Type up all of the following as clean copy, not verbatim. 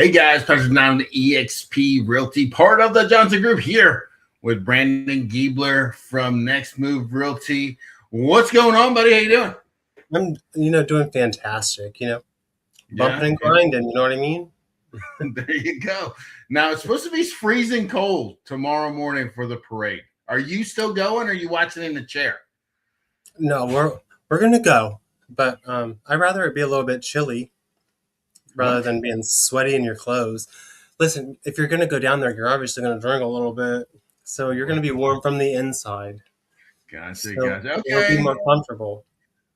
Hey guys, Patrick Nine, the EXP Realty, part of the Johnson Group, here with Brandon Giebler from Next Move Realty. What's going on, buddy? How you doing? I'm, doing fantastic, bumping and grinding, you know what I mean? There you go. Now, it's supposed to be freezing cold tomorrow morning for the parade. Are you still going, or are you watching in the chair? No, we're going to go, but I'd rather it be a little bit chilly rather than being sweaty in your clothes. Listen, if you're going to go down there, you're obviously going to drink a little bit, so you're going to be warm from the inside. Gotcha. Okay. It'll be more comfortable.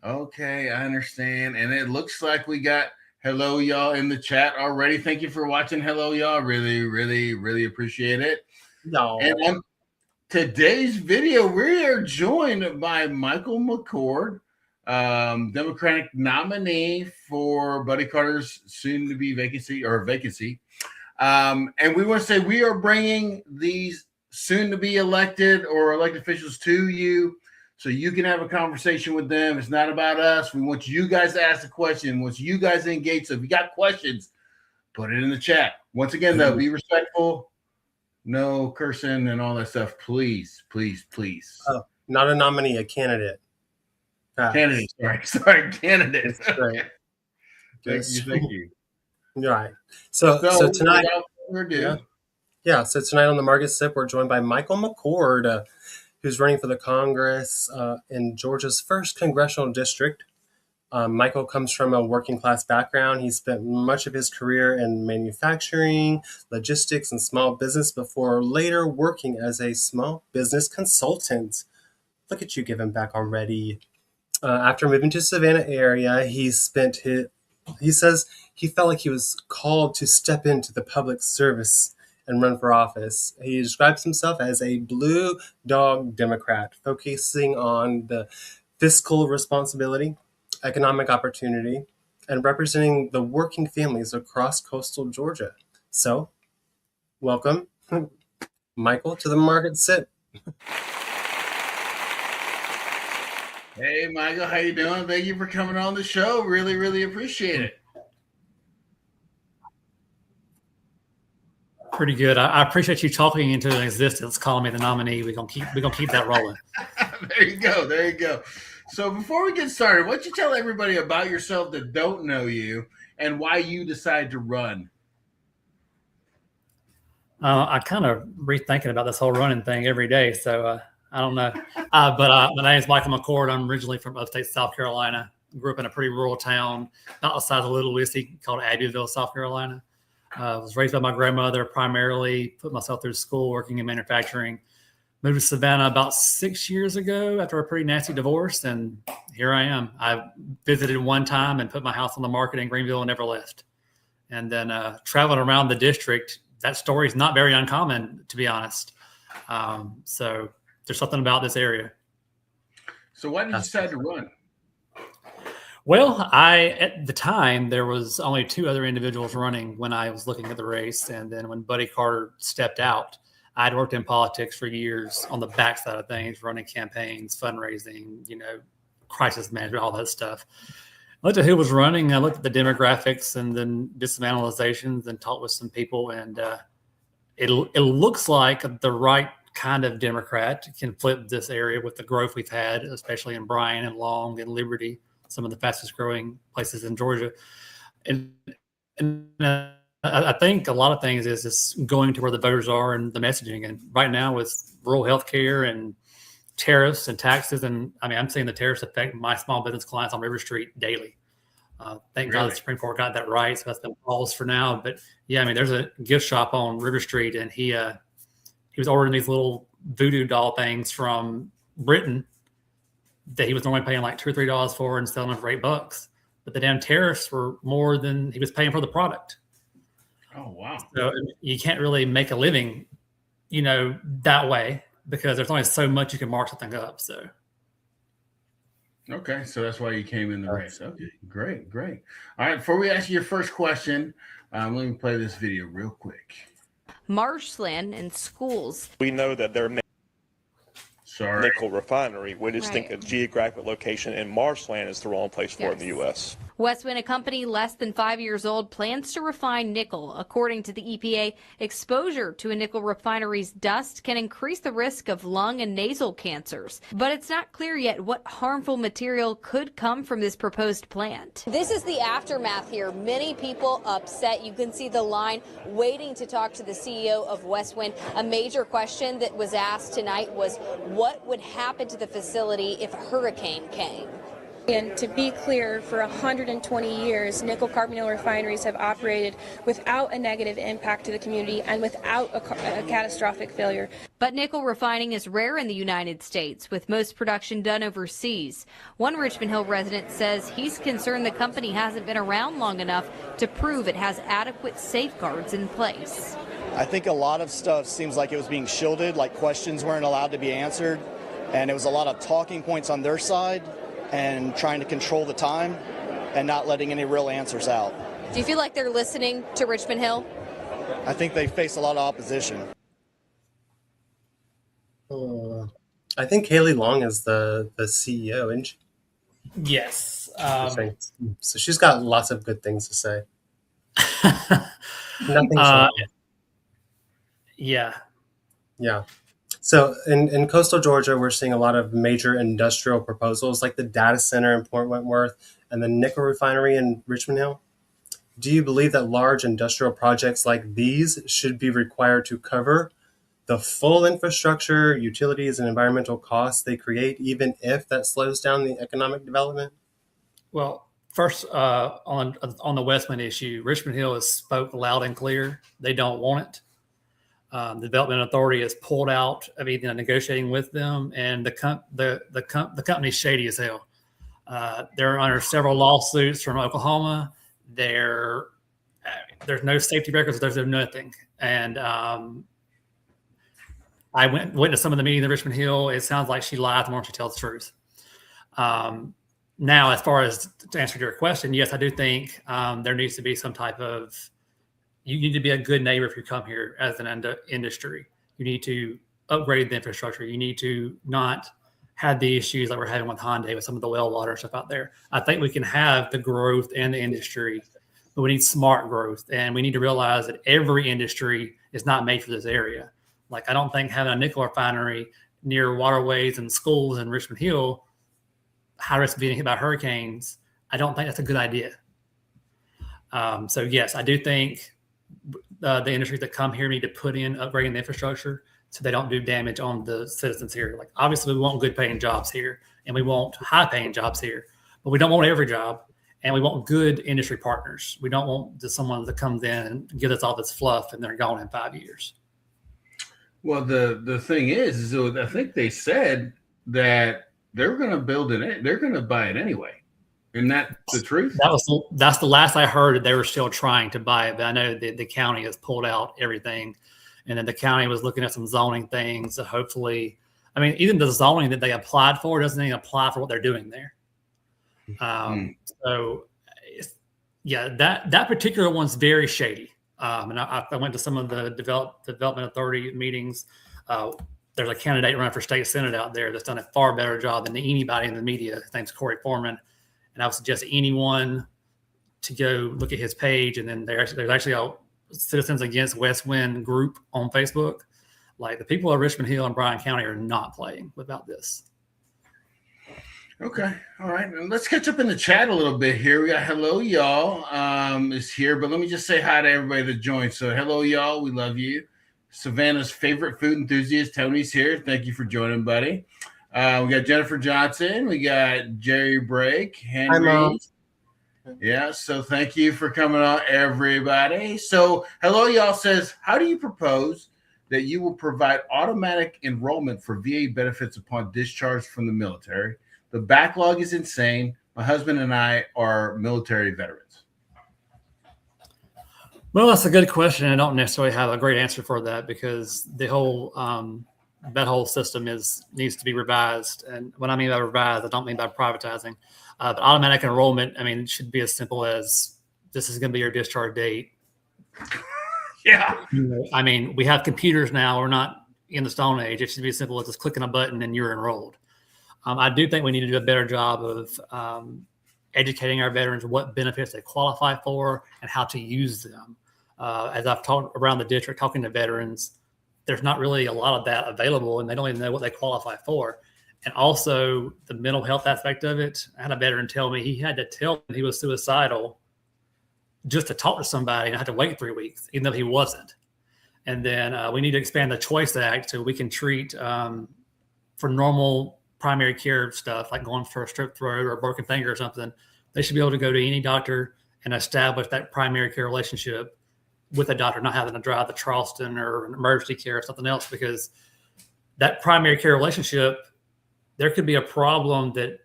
Okay, I understand. And it looks like we got hello, y'all, in the chat already. Thank you for watching. Hello, y'all. Really appreciate it. No. And on today's video, we are joined by Michael McCord, Democratic nominee for Buddy Carter's soon-to-be vacancy. And we want to say we are bringing these soon-to-be elected or elected officials to you so you can have a conversation with them. It's not about us. We want you guys to ask the question. We want you guys to engage. So if you got questions, put it in the chat. Once again, though, be respectful. No cursing and all that stuff. Please. Oh, not a nominee, a candidate. Candidate. Candidate. Right. Thank you. All right. So tonight, so tonight on the Market Sip, we're joined by Michael McCord, who's running for the Congress in Georgia's 1st Congressional District. Michael comes from a working class background. He spent much of his career in manufacturing, logistics, and small business before later working as a small business consultant. Look at you giving back already. After moving to Savannah area, he says he felt like he was called to step into the public service and run for office. He describes himself as a blue dog Democrat, focusing on the fiscal responsibility, economic opportunity, and representing the working families across coastal Georgia. So, welcome, Michael, to the Market Sip. Hey, Michael, how you doing? Thank you for coming on the show. Really appreciate it. Pretty good. I appreciate you talking into existence, calling me the nominee. We're gonna keep that rolling. There you go. So before we get started, why don't you tell everybody about yourself that don't know you and why you decided to run? I kind of rethinking about this whole running thing every day, so I don't know. But my name is Michael McCord. I'm originally from upstate South Carolina. Grew up in a pretty rural town, not the size of Little Whiskey, called Abbeville, South Carolina. Was raised by my grandmother, primarily put myself through school, working in manufacturing. Moved to Savannah about 6 years ago after a pretty nasty divorce, and here I am. I visited one time and put my house on the market in Greenville and never left. And then traveling around the district, that story is not very uncommon, to be honest. So there's something about this area. So why did you decide to run? Well, at the time, there was only 2 other individuals running when I was looking at the race. And then when Buddy Carter stepped out, I'd worked in politics for years on the backside of things, running campaigns, fundraising, crisis management, all that stuff. I looked at who was running. I looked at the demographics and then did some analyzations and talked with some people. And it looks like the right kind of Democrat can flip this area with the growth we've had, especially in Bryan and Long and Liberty, some of the fastest growing places in Georgia. And I think a lot of things is just going to where the voters are and the messaging. And right now with rural health care and tariffs and taxes, and I'm seeing the tariffs affect my small business clients on River Street daily. Thank God the Supreme Court got that right. So that's the pause for now. But yeah, there's a gift shop on River Street, and he was ordering these little voodoo doll things from Britain that he was normally paying like $2 or $3 for and selling them for $8. But the damn tariffs were more than he was paying for the product. Oh, wow. So you can't really make a living, that way, because there's only so much you can mark something up. So. Okay. So that's why you came in the race. Okay. Great. All right. Before we ask you your first question, let me play this video real quick. Marshland and schools. We know that they're nickel refinery. We just think a geographic location in marshland is the wrong place for it in the U.S. Westwind, a company less than 5 years old, plans to refine nickel. According to the EPA, exposure to a nickel refinery's dust can increase the risk of lung and nasal cancers. But it's not clear yet what harmful material could come from this proposed plant. This is the aftermath here. Many people upset. You can see the line waiting to talk to the CEO of Westwind. A major question that was asked tonight was what would happen to the facility if a hurricane came. And to be clear, for 120 years, nickel carbonyl refineries have operated without a negative impact to the community and without a catastrophic failure. But nickel refining is rare in the United States, with most production done overseas. One Richmond Hill resident says he's concerned the company hasn't been around long enough to prove it has adequate safeguards in place. I think a lot of stuff seems like it was being shielded, like questions weren't allowed to be answered, and it was a lot of talking points on their side and trying to control the time and not letting any real answers out. Do you feel like they're listening to Richmond Hill? I think they face a lot of opposition. I think Haley Long is the CEO, isn't she? Yes. So she's got lots of good things to say. Nothing. Yeah. Yeah. So in coastal Georgia, we're seeing a lot of major industrial proposals like the data center in Port Wentworth and the nickel refinery in Richmond Hill. Do you believe that large industrial projects like these should be required to cover the full infrastructure, utilities, and environmental costs they create, even if that slows down the economic development? Well, first, on the Westwind issue, Richmond Hill has spoke loud and clear. They don't want it. The Development Authority has pulled out of even negotiating with them, and the company's shady as hell. They're under several lawsuits from Oklahoma. There's no safety records. There's nothing. And I went to some of the meetings in Richmond Hill. It sounds like she lies more than she tells the truth. Now, as far as to answer your question, yes, I do think there needs to be some type of. You need to be a good neighbor if you come here as an industry. You need to upgrade the infrastructure. You need to not have the issues that we're having with Hyundai with some of the well water stuff out there. I think we can have the growth and the industry, but we need smart growth. And we need to realize that every industry is not made for this area. Like, I don't think having a nickel refinery near waterways and schools in Richmond Hill, high risk of being hit by hurricanes, I don't think that's a good idea. So yes, I do think the industries that come here need to put in upgrading the infrastructure so they don't do damage on the citizens here. Like, obviously we want good paying jobs here and we want high paying jobs here, but we don't want every job, and we want good industry partners. We don't want just someone that comes in and gives us all this fluff and they're gone in 5 years. Well, the thing is I think they said that they're going to build it. They're going to buy it anyway. Isn't that the truth? That's the last I heard, that they were still trying to buy it. But I know the county has pulled out everything. And then the county was looking at some zoning things. So hopefully, I mean, even the zoning that they applied for doesn't even apply for what they're doing there. So, yeah, that particular one's very shady. And I went to some of the Development Authority meetings. There's a candidate running for state senate out there that's done a far better job than anybody in the media. His name's Corey Foreman. And I would suggest anyone to go look at his page. And then there's actually a Citizens Against Westwind group on Facebook. Like, the people of Richmond Hill and Bryan County are not playing without this. Okay. All right. And let's catch up in the chat a little bit here. We got Hello Y'all is here, but let me just say hi to everybody that joined. So hello y'all. We love you. Savannah's favorite food enthusiast, Tony's here. Thank you for joining, buddy. We got Jennifer Johnson. We got Jerry Brake, Henry. Hi, Mom. Yeah, so thank you for coming on, everybody. So Hello Y'all says, how do you propose that you will provide automatic enrollment for VA benefits upon discharge from the military? The backlog is insane. My husband and I are military veterans. Well, that's a good question. I don't necessarily have a great answer for that, because the whole that whole system needs to be revised. And what I mean by revised, I don't mean by privatizing. But automatic enrollment, I mean, it should be as simple as, this is going to be your discharge date. Yeah. I mean, we have computers now. We're not in the Stone Age. It should be as simple as just clicking a button and you're enrolled. I do think we need to do a better job of educating our veterans what benefits they qualify for and how to use them. As I've talked around the district, talking to veterans, there's not really a lot of that available, and they don't even know what they qualify for. And also the mental health aspect of it. I had a veteran tell me he had to tell him he was suicidal just to talk to somebody and had to wait 3 weeks, even though he wasn't. And then we need to expand the Choice Act so we can treat for normal primary care stuff, like going for a strep throat or a broken finger or something. They should be able to go to any doctor and establish that primary care relationship with a doctor, not having to drive to Charleston or an emergency care or something else, because that primary care relationship, there could be a problem that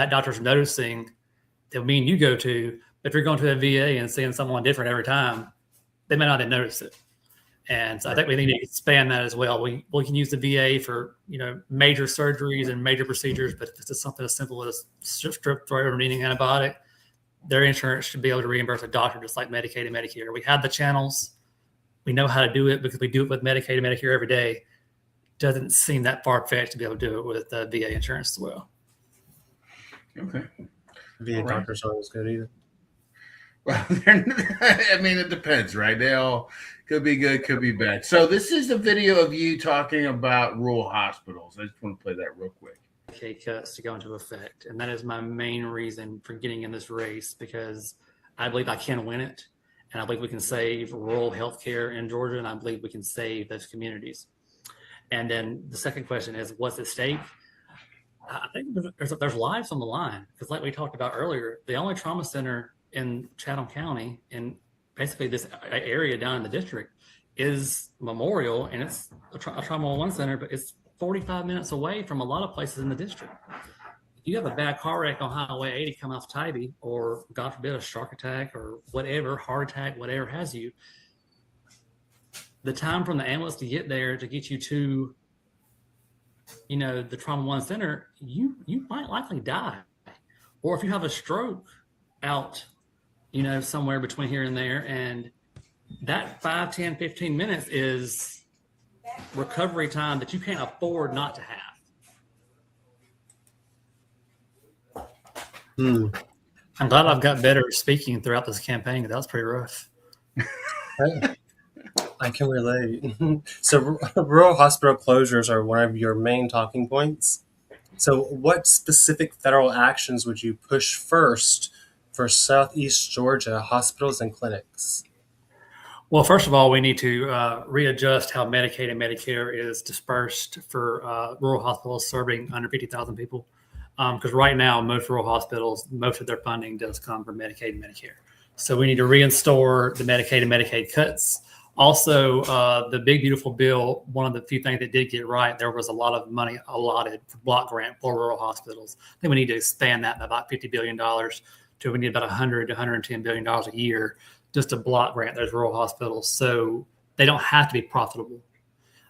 doctor's noticing that me and you go to. If you're going to a VA and seeing someone different every time, they may not have noticed it. And so I think we need to expand that as well. We can use the VA for, major surgeries and major procedures, but if it's just something as simple as strep throat or needing an antibiotic, their insurance should be able to reimburse a doctor just like Medicaid and Medicare. We have the channels. We know how to do it because we do it with Medicaid and Medicare every day. Doesn't seem that far-fetched to be able to do it with VA insurance as well. Okay. VA doctors aren't as good either. Well, it depends, right? They all could be good, could be bad. So this is a video of you talking about rural hospitals. I just want to play that real quick. Medicaid cuts to go into effect, and that is my main reason for getting in this race, because I believe I can win it, and I believe we can save rural healthcare in Georgia, and I believe we can save those communities. And then the second question is, what's at stake? I think there's lives on the line, because like we talked about earlier, the only trauma center in Chatham County, and basically this area down in the district, is Memorial, and it's a trauma one center, but it's 45 minutes away from a lot of places in the district. If you have a bad car wreck on Highway 80 coming off Tybee, or God forbid a shark attack or whatever, heart attack, whatever has you, the time from the ambulance to get there to get you to, the trauma one center, you might likely die. Or if you have a stroke out, somewhere between here and there, and that 5, 10, 15 minutes is recovery time that you can't afford not to have. I'm glad I've got better speaking throughout this campaign. That was pretty rough. I can relate. So rural hospital closures are one of your main talking points. So what specific federal actions would you push first for Southeast Georgia hospitals and clinics? Well, first of all, we need to readjust how Medicaid and Medicare is dispersed for rural hospitals serving under 50,000 people. Because right now, most rural hospitals, most of their funding does come from Medicaid and Medicare. So we need to reinstore the Medicaid and Medicaid cuts. Also, the big, beautiful bill, one of the few things that did get right, there was a lot of money allotted for block grant for rural hospitals. I think we need to expand that by about $50 billion to we need about $100 to $110 billion a year just to block grant those rural hospitals, so they don't have to be profitable.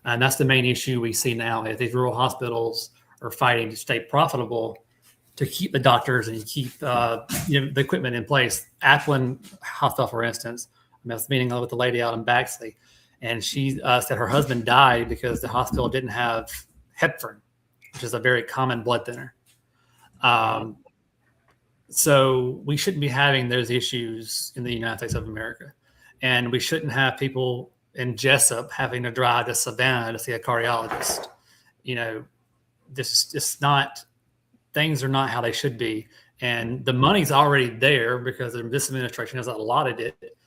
And that's the main issue we see now, is these rural hospitals are fighting to stay profitable, to keep the doctors and keep the equipment in place. Ackland Hospital, for instance, I was meeting with the lady out in Baxley, and she said her husband died because the hospital didn't have heparin, which is a very common blood thinner. So we shouldn't be having those issues in the United States of America. And we shouldn't have people in Jessup having to drive to Savannah to see a cardiologist. This is just not, things are not how they should be. And the money's already there because this administration has allotted it.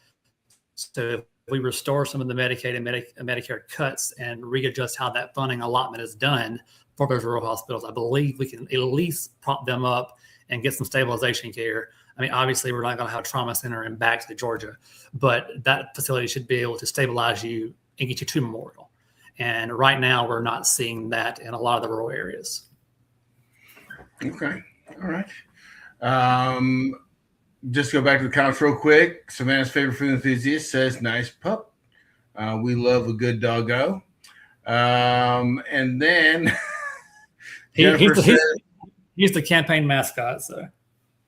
So if we restore some of the Medicaid and Medicare cuts and readjust how that funding allotment is done for those rural hospitals, I believe we can at least prop them up and get some stabilization care. I mean, obviously, we're not going to have a trauma center in Baxley, Georgia, but that facility should be able to stabilize you and get you to Memorial. And right now, we're not seeing that in a lot of the rural areas. Okay. All right. Just go back to the comments real quick. Savannah's favorite food enthusiast says, nice pup. We love a good doggo. And then he's the campaign mascot. So.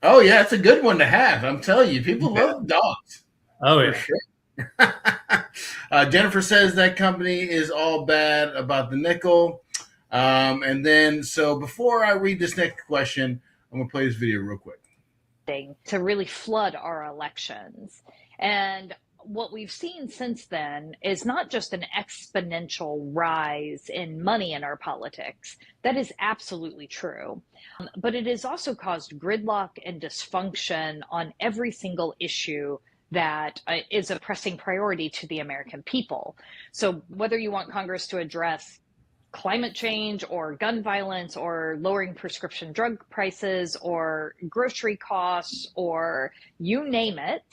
Oh, yeah, it's a good one to have. I'm telling you, people love dogs. Oh, yeah. Sure. Jennifer says that company is all bad about the nickel. And then, so before I read this next question, I'm going to play this video real quick. attempting to really flood our elections. And what we've seen since then is not just an exponential rise in money in our politics. That is absolutely true. But it has also caused gridlock and dysfunction on every single issue that is a pressing priority to the American people. So whether you want Congress to address climate change or gun violence or lowering prescription drug prices or grocery costs or you name it,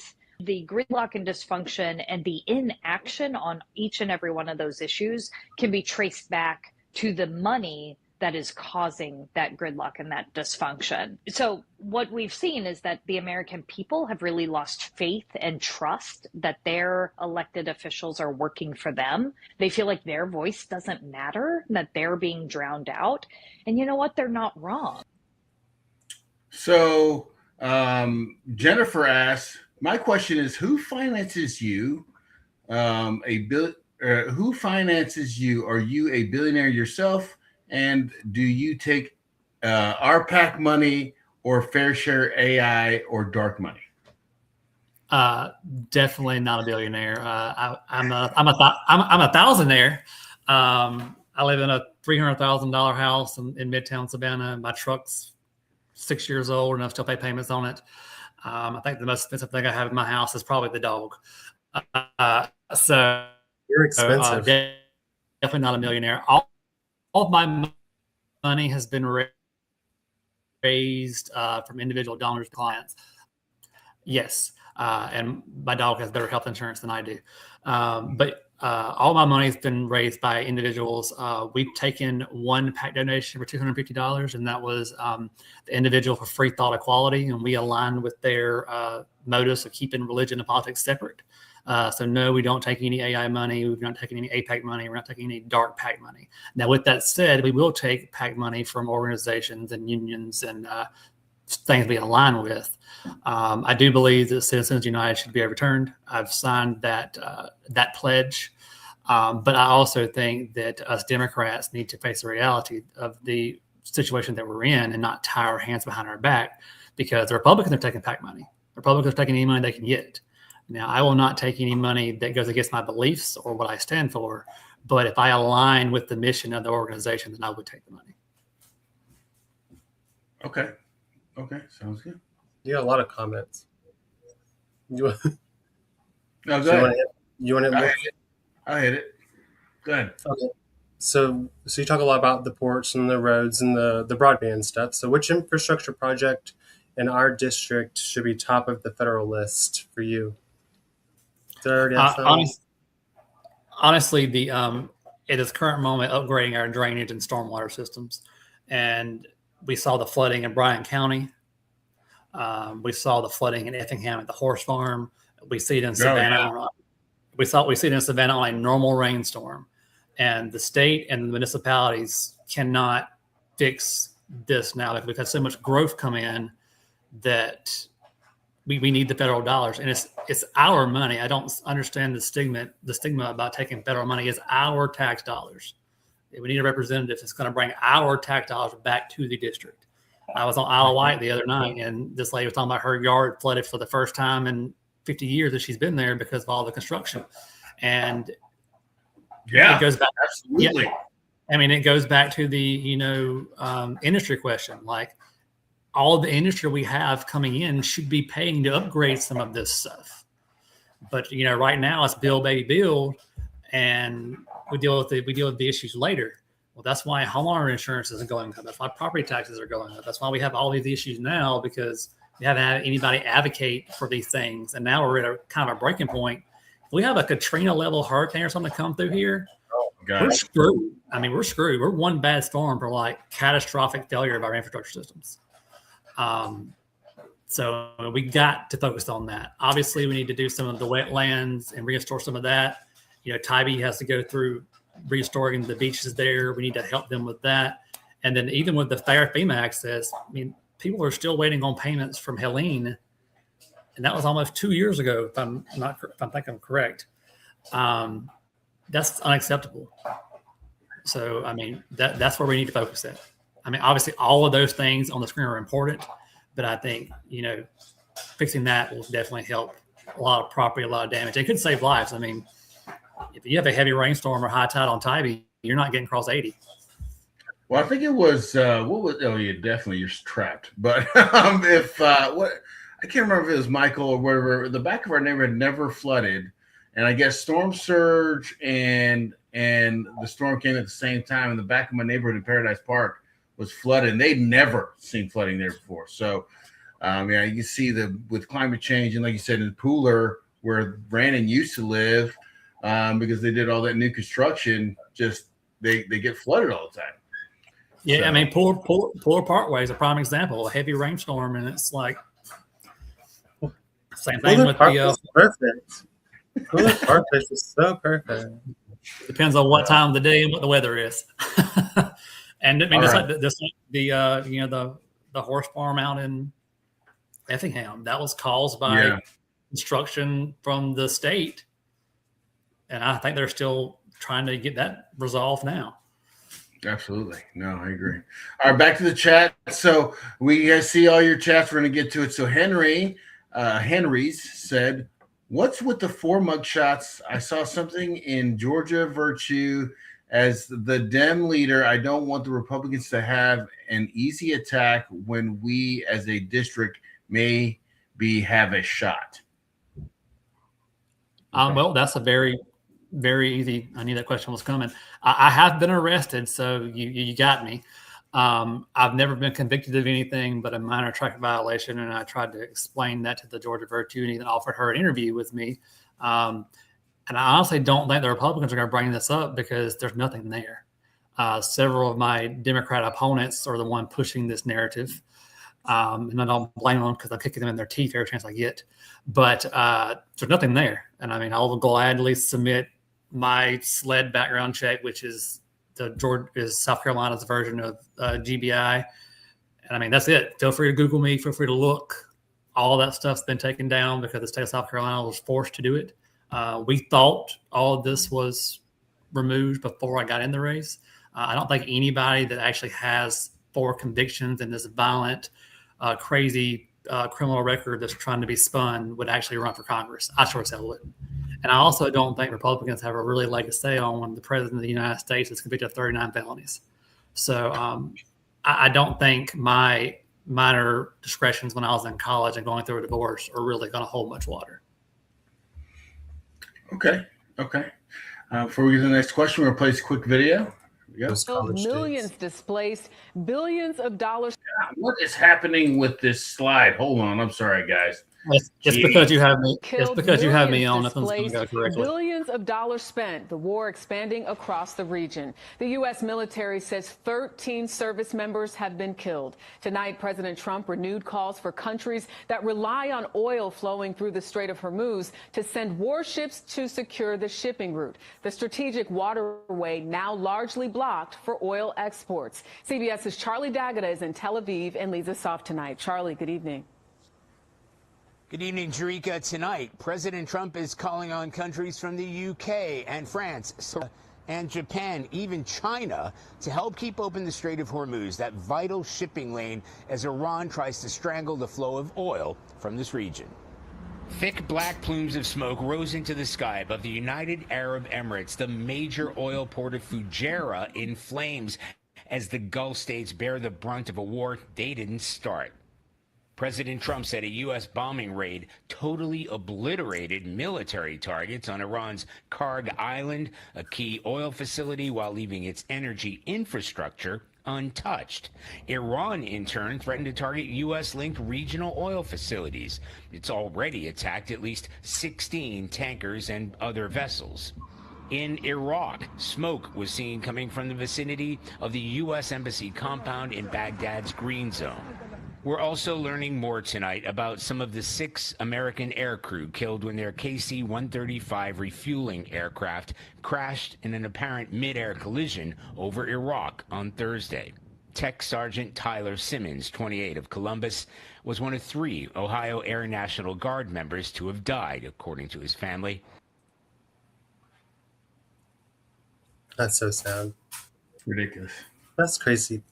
the gridlock and dysfunction and the inaction on each and every one of those issues can be traced back to the money that is causing that gridlock and that dysfunction. So what we've seen is that the American people have really lost faith and trust that their elected officials are working for them. They feel like their voice doesn't matter, that they're being drowned out. And you know what? They're not wrong. So Jennifer asks, my question is, who finances you? Who finances you? Are you a billionaire yourself? And do you take our PAC money or fair share AI or dark money? Definitely not a billionaire. I'm a thousandaire. I live in a $300,000 house in Midtown Savannah. My truck's 6 years old and I still pay payments on it. I think the most expensive thing I have in my house is probably the dog. So you're expensive. Definitely not a millionaire. All of my money has been raised from individual donors to clients. Yes. And my dog has better health insurance than I do. But all my money has been raised by individuals. We've taken one PAC donation for $250, and that was the Individual for Free Thought Equality, and we aligned with their modus of keeping religion and politics separate. So no, we don't take any AI money. We're not taking any APAC money. We're not taking any dark PAC money. Now, with that said, we will take PAC money from organizations and unions and things we align with. I do believe that Citizens United should be overturned. I've signed that pledge. But I also think that us Democrats need to face the reality of the situation that we're in and not tie our hands behind our back, because the Republicans are taking PAC money. The Republicans are taking any money they can get. Now, I will not take any money that goes against my beliefs or what I stand for, but if I align with the mission of the organization, then I would take the money. Okay, sounds good. You got a lot of comments. No, go ahead. You want to? I hit it. Go ahead. Okay. So you talk a lot about the ports and the roads and the broadband stuff. So which infrastructure project in our district should be top of the federal list for you? Honestly, at this current moment, upgrading our drainage and stormwater systems. And we saw the flooding in Bryan County. We saw the flooding in Effingham at the horse farm. We see it in Savannah. Yeah. We see it in Savannah on a normal rainstorm. And the state and the municipalities cannot fix this now because we've had so much growth come in that we need the federal dollars. And it's our money. I don't understand the stigma about taking federal money. It's our tax dollars. We need a representative that's going to bring our tax dollars back to the district. I was on Isle of Wight the other night, and this lady was talking about her yard flooded for the first time in 50 years that she's been there because of all the construction. And yeah, it goes back. Absolutely. Yeah, I mean, it goes back to the, industry question. Like, all the industry we have coming in should be paying to upgrade some of this stuff. But, right now it's build, baby, build, and we deal with the issues later. Well, that's why homeowner insurance isn't going up. That's why property taxes are going up. That's why we have all these issues now, because we haven't had anybody advocate for these things. And now we're at a kind of a breaking point. If we have a Katrina level hurricane or something come through here, we're screwed. I mean, we're screwed. We're one bad storm for catastrophic failure of our infrastructure systems. So we got to focus on that. Obviously, we need to do some of the wetlands and restore some of that. Tybee has to go through restoring the beaches there. We need to help them with that. And then even with the fair FEMA access, I mean, people are still waiting on payments from Helene. And that was almost 2 years ago, if I'm thinking correct. That's unacceptable. So, I mean, that's where we need to focus at. I mean, obviously all of those things on the screen are important, but I think, fixing that will definitely help a lot of property, a lot of damage. It could save lives. I mean, if you have a heavy rainstorm or high tide on Tybee, you're not getting across 80. Well, I think it was yeah, definitely you're trapped. But what I can't remember if it was Michael or whatever. The back of our neighborhood never flooded, and I guess storm surge and the storm came at the same time. And the back of my neighborhood in Paradise Park was flooded, and they'd never seen flooding there before. So, yeah, you see with climate change, and like you said, in Pooler, where Brandon used to live, because they did all that new construction, just they get flooded all the time. Yeah, so. I mean, Pooler Parkway is a prime example. A heavy rainstorm, and it's like same thing Pooler with Park the perfect. Pooler Parkway is so perfect. Depends on what time of the day and what the weather is. And I mean, just right. Like the horse farm out in Effingham, that was caused by construction from the state, and I think they're still trying to get that resolved now. Absolutely. No, I agree. All right, back to the chat. So we see all your chats. We're going to get to it. So Henry's said, what's with the 4 mug shots? I saw something in Georgia Virtue as the Dem leader. I don't want the Republicans to have an easy attack when we as a district maybe have a shot. Well, that's a very, very easy. I knew that question was coming. I have been arrested, so you got me. I've never been convicted of anything but a minor traffic violation, and I tried to explain that to the Georgia Virtue, and even offered her an interview with me. And I honestly don't think the Republicans are going to bring this up because there's nothing there. Several of my Democrat opponents are the one pushing this narrative, and I don't blame them because I'm kicking them in their teeth every chance I get. But there's nothing there, and I mean, I'll gladly submit my SLED background check, which is South Carolina's version of GBI. And I mean, that's it. Feel free to Google me. Feel free to look. All that stuff's been taken down because the state of South Carolina was forced to do it. We thought all of this was removed before I got in the race. I don't think anybody that actually has 4 convictions in this violent, crazy criminal record that's trying to be spun would actually run for Congress. I sure as hell wouldn't. And I also don't think Republicans have a really leg to say on when the president of the United States is convicted of 39 felonies. So I don't think my minor discretions when I was in college and going through a divorce are really going to hold much water. Okay. Before we get to the next question, we're going to play this quick video. Millions displaced, billions of dollars. What is happening with this slide? Hold on. I'm sorry, guys. Just because you have me, on, nothing's going to go correctly. Billions of dollars spent, the war expanding across the region. The U.S. military says 13 service members have been killed. Tonight, President Trump renewed calls for countries that rely on oil flowing through the Strait of Hormuz to send warships to secure the shipping route. The strategic waterway now largely blocked for oil exports. CBS's Charlie D'Agata is in Tel Aviv and leads us off tonight. Charlie, good evening. Good evening, Jerika. Tonight, President Trump is calling on countries from the UK and France and Japan, even China, to help keep open the Strait of Hormuz, that vital shipping lane, as Iran tries to strangle the flow of oil from this region. Thick black plumes of smoke rose into the sky above the United Arab Emirates, the major oil port of Fujairah, in flames as the Gulf states bear the brunt of a war they didn't start. President Trump said a U.S. bombing raid totally obliterated military targets on Iran's Karg Island, a key oil facility, while leaving its energy infrastructure untouched. Iran, in turn, threatened to target U.S.-linked regional oil facilities. It's already attacked at least 16 tankers and other vessels. In Iraq, smoke was seen coming from the vicinity of the U.S. Embassy compound in Baghdad's Green Zone. We're also learning more tonight about some of the 6 American aircrew killed when their KC-135 refueling aircraft crashed in an apparent mid-air collision over Iraq on Thursday. Tech Sergeant Tyler Simmons, 28, of Columbus, was one of 3 Ohio Air National Guard members to have died, according to his family. That's so sad. Ridiculous. That's crazy.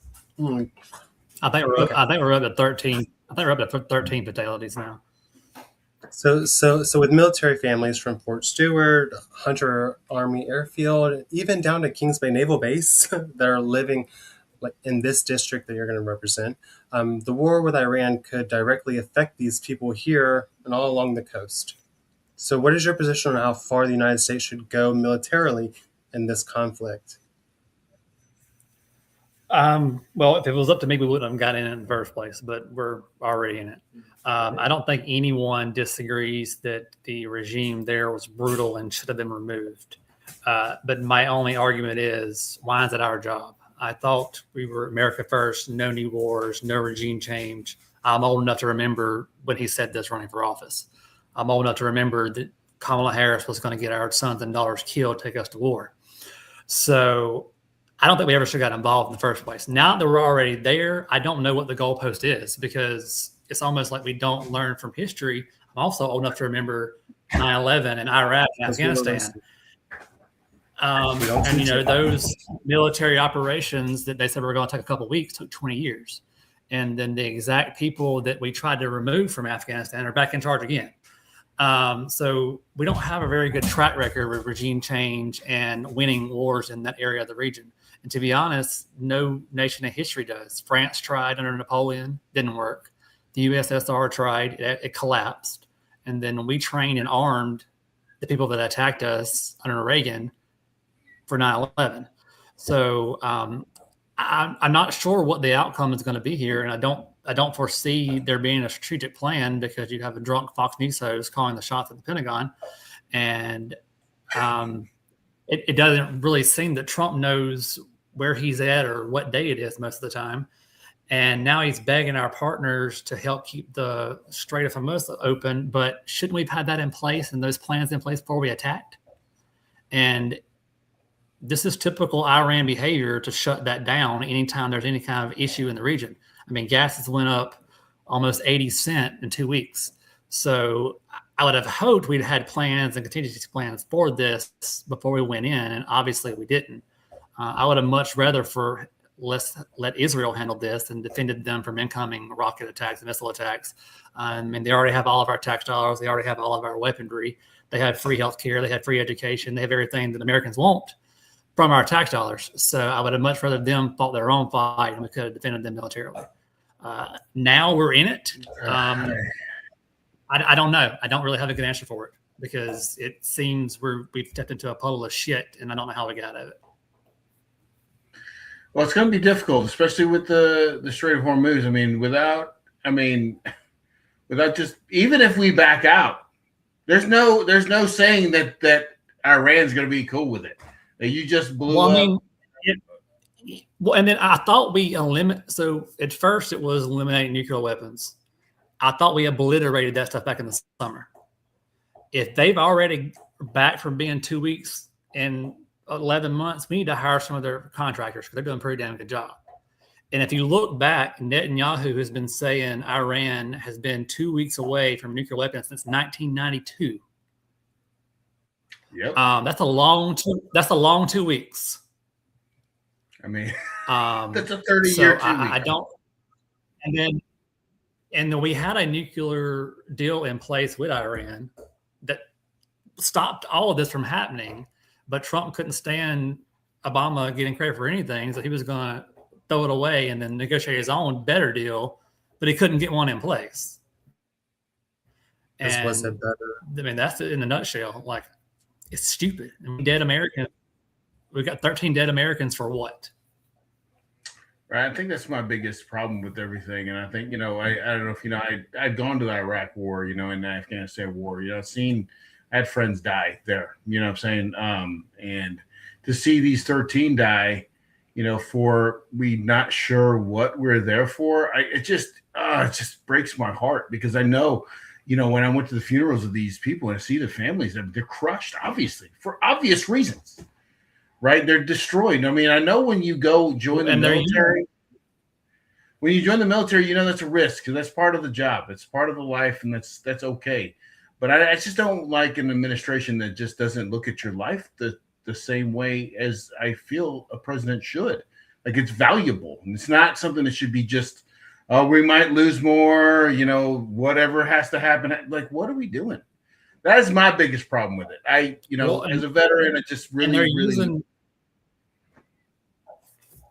I think we're up to 13. I think we're up to 13 fatalities now. So with military families from Fort Stewart, Hunter Army Airfield, even down to Kings Bay Naval Base that are living like in this district that you're going to represent, the war with Iran could directly affect these people here and all along the coast. So what is your position on how far the United States should go militarily in this conflict? Well, if it was up to me, we wouldn't have gotten in the first place, but we're already in it. I don't think anyone disagrees that the regime there was brutal and should have been removed. But my only argument is, why is it our job? I thought we were America first, no new wars, no regime change. I'm old enough to remember when he said this running for office. I'm old enough to remember that Kamala Harris was going to get our sons and daughters killed, take us to war. So I don't think we ever should have got involved in the first place. Now that we're already there, I don't know what the goalpost is, because it's almost like we don't learn from history. I'm also old enough to remember 9/11 and Iraq and Afghanistan. And, you know, those military operations that they said were going to take a couple of weeks took 20 years. And then the exact people that we tried to remove from Afghanistan are back in charge again. So we don't have a very good track record with regime change and winning wars in that area of the region. And to be honest, no nation in history does. France tried under Napoleon, didn't work. The USSR tried, it collapsed. And then we trained and armed the people that attacked us under Reagan for 9/11. So I'm not sure what the outcome is going to be here. And I don't foresee there being a strategic plan, because you have a drunk Fox News host calling the shots at the Pentagon. And it doesn't really seem that Trump knows where he's at or what day it is most of the time. And now he's begging our partners to help keep the Strait of Hormuz open. But shouldn't we have had that in place and those plans in place before we attacked? And this is typical Iran behavior, to shut that down anytime there's any kind of issue in the region. I mean, gas has went up almost 80 cents in 2 weeks. So I would have hoped we'd had plans and contingency plans for this before we went in, and obviously we didn't. I would have much rather let Israel handle this and defended them from incoming rocket attacks and missile attacks. And they already have all of our tax dollars. They already have all of our weaponry. They have free health care. They have free education. They have everything that Americans want from our tax dollars. So I would have much rather them fought their own fight, and we could have defended them militarily. Now we're in it. I don't know. I don't really have a good answer for it, because it seems we've stepped into a puddle of shit, and I don't know how we got out of it. Well, it's going to be difficult, especially with the Strait of Hormuz. Without just, even if we back out, there's no saying that Iran's going to be cool with it. That you just blew up. And then I thought we so at first it was eliminating nuclear weapons. I thought we obliterated that stuff back in the summer. If they've already back from being 2 weeks and 11 months, we need to hire some of their contractors, because they're doing a pretty damn good job. And if you look back, Netanyahu has been saying Iran has been 2 weeks away from nuclear weapons since 1992. Yep. That's a long 2 weeks. I mean, that's a 30-year. So I don't. And then we had a nuclear deal in place with Iran that stopped all of this from happening, but Trump couldn't stand Obama getting credit for anything, so he was going to throw it away and then negotiate his own better deal, but he couldn't get one in place. And was it better? I mean, that's it in a nutshell. Like, it's stupid. I mean, dead Americans. We've got 13 dead Americans for what? Right. I think that's my biggest problem with everything. And I think, I don't know if, I'd gone to the Iraq war, in the Afghanistan war, I had friends die there, you know what I'm saying? And to see these 13 die, for we not sure what we're there for, it just breaks my heart, because I know, when I went to the funerals of these people and I see the families, they're crushed, obviously, for obvious reasons, right? They're destroyed. I mean, I know when you go join the military, that's a risk, because that's part of the job. It's part of the life, and that's okay. But I just don't like an administration that just doesn't look at your life the same way as I feel a president should. Like, it's valuable, and it's not something that should be just we might lose more, whatever has to happen. Like, what are we doing? That is my biggest problem with it. As a veteran, it just really.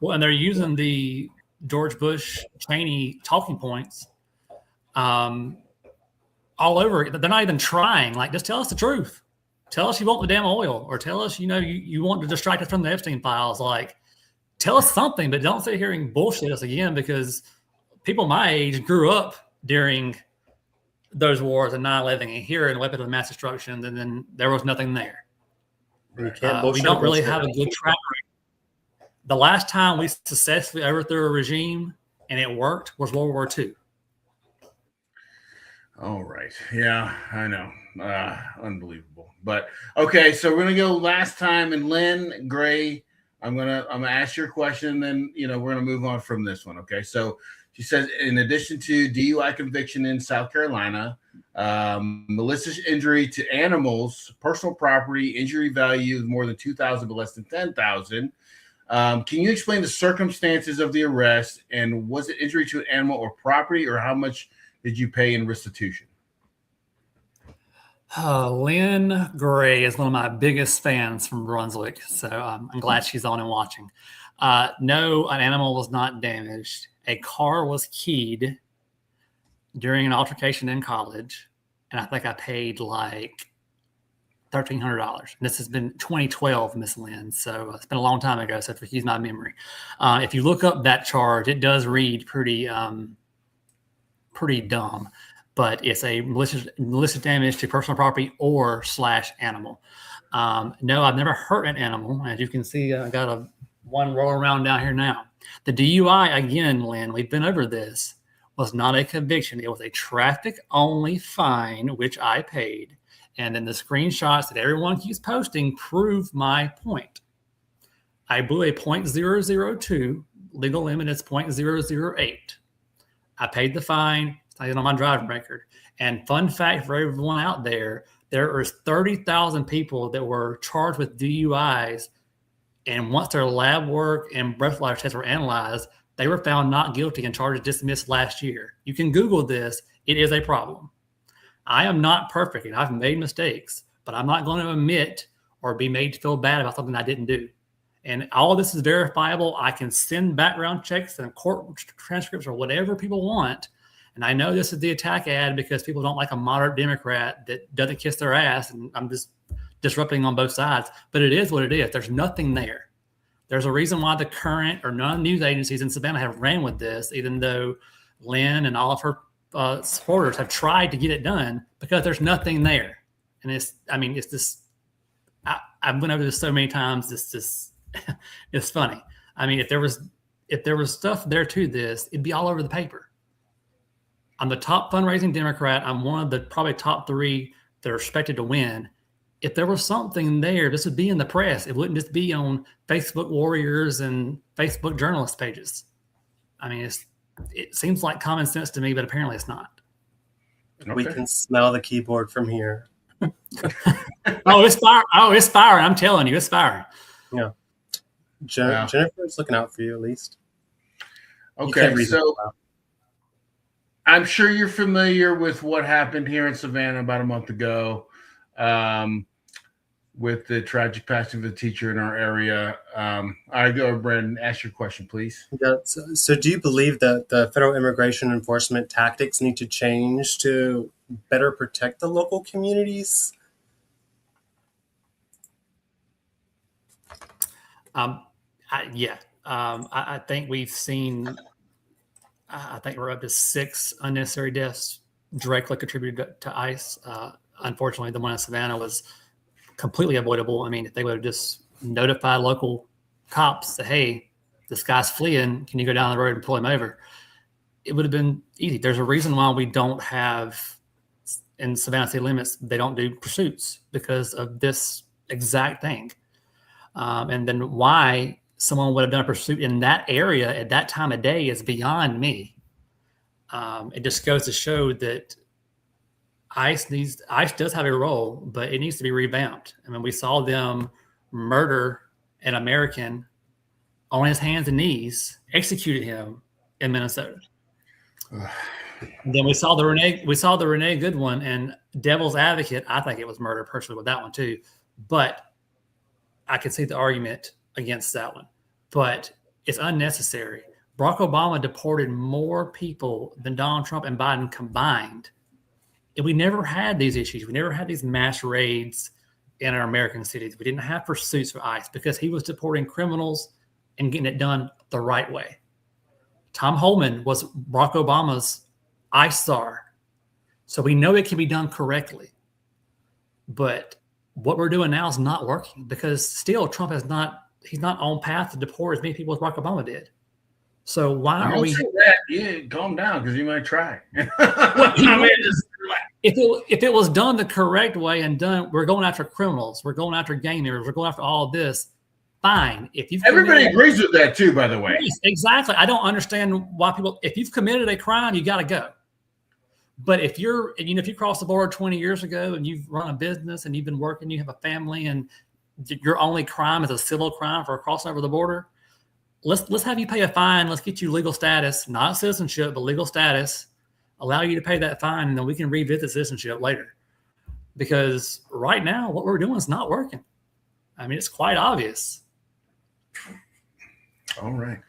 And they're using the George Bush Cheney talking points all over. They're not even trying. Like, just tell us the truth. Tell us you want the damn oil, or tell us, you want to distract us from the Epstein files. Like, tell us something, but don't sit here and bullshit us again, because people my age grew up during those wars and 9/11 and hearing weapons of mass destruction, and then there was nothing there. We don't really have a good track record. The last time we successfully overthrew a regime and it worked was World War II. All right. Yeah, I know. Unbelievable. But okay, so we're gonna go last time, and Lynn Gray, I'm gonna ask your question, and then we're gonna move on from this one. Okay. So she says, in addition to DUI conviction in South Carolina, malicious injury to animals, personal property, injury value of more than $2,000 but less than $10,000. Can you explain the circumstances of the arrest, and was it injury to an animal or property, or how much did you pay in restitution? Lynn Gray is one of my biggest fans from Brunswick, so I'm glad she's on and watching. No, an animal was not damaged. A car was keyed during an altercation in college, and I think I paid like $1,300. This has been 2012, Miss Lynn, so it's been a long time ago, so excuse my memory. If you look up that charge, it does read pretty dumb, but it's a malicious damage to personal property or / animal. No, I've never hurt an animal. As you can see, I got one rolling around down here now. The DUI, again, Lynn, we've been over this, was not a conviction. It was a traffic-only fine, which I paid. And then the screenshots that everyone keeps posting prove my point. I blew a .002. Legal limit is .008. I paid the fine. It's not even on my driving record. And fun fact for everyone out there, there are 30,000 people that were charged with DUIs, and once their lab work and breathalyzer tests were analyzed, they were found not guilty and charges dismissed last year. You can Google this. It is a problem. I am not perfect, and I've made mistakes, but I'm not going to admit or be made to feel bad about something I didn't do. And all of this is verifiable. I can send background checks and court transcripts or whatever people want. And I know this is the attack ad because people don't like a moderate Democrat that doesn't kiss their ass, and I'm just disrupting on both sides. But it is what it is. There's nothing there. There's a reason why the current or non-news agencies in Savannah have ran with this, even though Lynn and all of her supporters have tried to get it done, because there's nothing there. And it's this, I've went over this so many times. It's funny. I mean, if there was stuff there to this, it'd be all over the paper. I'm the top fundraising Democrat. I'm one of the probably top 3 that are expected to win. If there was something there, this would be in the press. It wouldn't just be on Facebook warriors and Facebook journalist pages. I mean, it seems like common sense to me, but apparently it's not. Okay. We can smell the keyboard from here. It's fire. It's firing. I'm telling you, it's firing. Yeah. Jennifer's looking out for you, at least. Okay, so I'm sure you're familiar with what happened here in Savannah about a month ago, with the tragic passing of the teacher in our area. I go, Brandon, ask your question, please. Yeah, so do you believe that the federal immigration enforcement tactics need to change to better protect the local communities? I think we've seen, I think we're up to 6 unnecessary deaths directly contributed to ICE. Unfortunately, the one in Savannah was completely avoidable. I mean, if they would have just notified local cops that, hey, this guy's fleeing, can you go down the road and pull him over? It would have been easy. There's a reason why we don't have, in Savannah city limits, they don't do pursuits, because of this exact thing. And then why someone would have done a pursuit in that area at that time of day is beyond me. It just goes to show that ICE does have a role, but it needs to be revamped. I mean, we saw them murder an American on his hands and knees, executed him in Minnesota. Then we saw the Renee Good one, and devil's advocate. I think it was murder personally with that one too, but I could see the argument against that one. But it's unnecessary. Barack Obama deported more people than Donald Trump and Biden combined. And we never had these issues. We never had these mass raids in our American cities. We didn't have pursuits for ICE because he was deporting criminals and getting it done the right way. Tom Homan was Barack Obama's ICE czar. So we know it can be done correctly. But what we're doing now is not working because still Trump he's not on path to deport as many people as Barack Obama did. So why are we? Yeah, calm down because you might try. If it was done the correct way and done, we're going after criminals, we're going after gang members, we're going after all of this. Fine. Everybody agrees with that too, by the way. Yes, exactly. I don't understand why if you've committed a crime, you got to go. But if you crossed the border 20 years ago and you've run a business and you've been working, you have a family, and your only crime is a civil crime for crossing over the border, let's have you pay a fine. Let's get you legal status, not citizenship, but legal status. Allow you to pay that fine, and then we can revisit citizenship later. Because right now, what we're doing is not working. I mean, it's quite obvious. All right.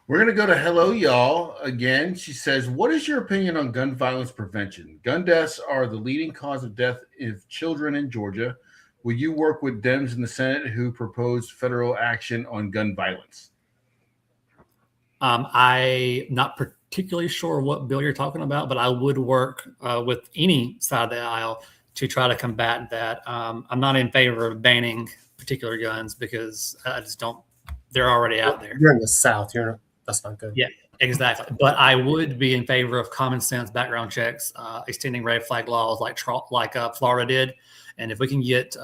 We're going to go to Hello Y'all again. She says, what is your opinion on gun violence prevention? Gun deaths are the leading cause of death of children in Georgia. Will you work with Dems in the Senate who proposed federal action on gun violence? I'm not particularly sure what bill you're talking about, but I would work with any side of the aisle to try to combat that. I'm not in favor of banning particular guns because I just don't. They're already out there. You're in the South. That's not good. Yeah, exactly. But I would be in favor of common sense background checks, extending red flag laws like Florida did. And if we can get,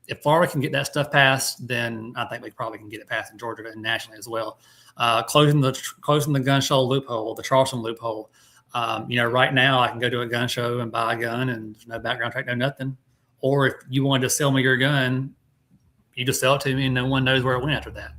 if Florida can get that stuff passed, then I think we probably can get it passed in Georgia and nationally as well. Closing the gun show loophole, the Charleston loophole. Right now I can go to a gun show and buy a gun and there's no background check, no nothing. Or if you wanted to sell me your gun, you just sell it to me and no one knows where it went after that.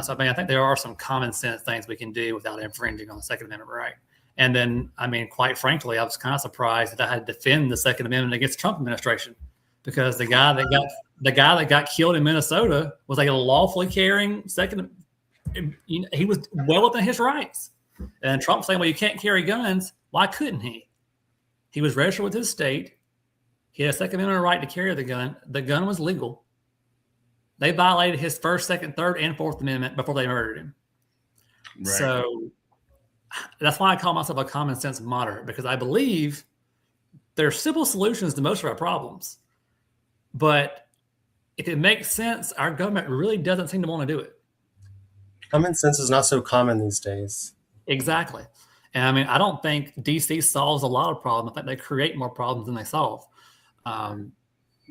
So I think there are some common sense things we can do without infringing on the Second Amendment right. And then, quite frankly, I was kind of surprised that I had to defend the Second Amendment against the Trump administration because the guy that got killed in Minnesota was like a lawfully carrying second. He was well within his rights. And Trump saying, well, you can't carry guns. Why couldn't he? He was registered with his state. He had a Second Amendment right to carry the gun. The gun was legal. They violated his First, Second, Third, and Fourth Amendment before they murdered him. Right. So that's why I call myself a common sense moderate, because I believe there are simple solutions to most of our problems. But if it makes sense, our government really doesn't seem to want to do it. Common sense is not so common these days. Exactly. And I don't think DC solves a lot of problems. I think they create more problems than they solve.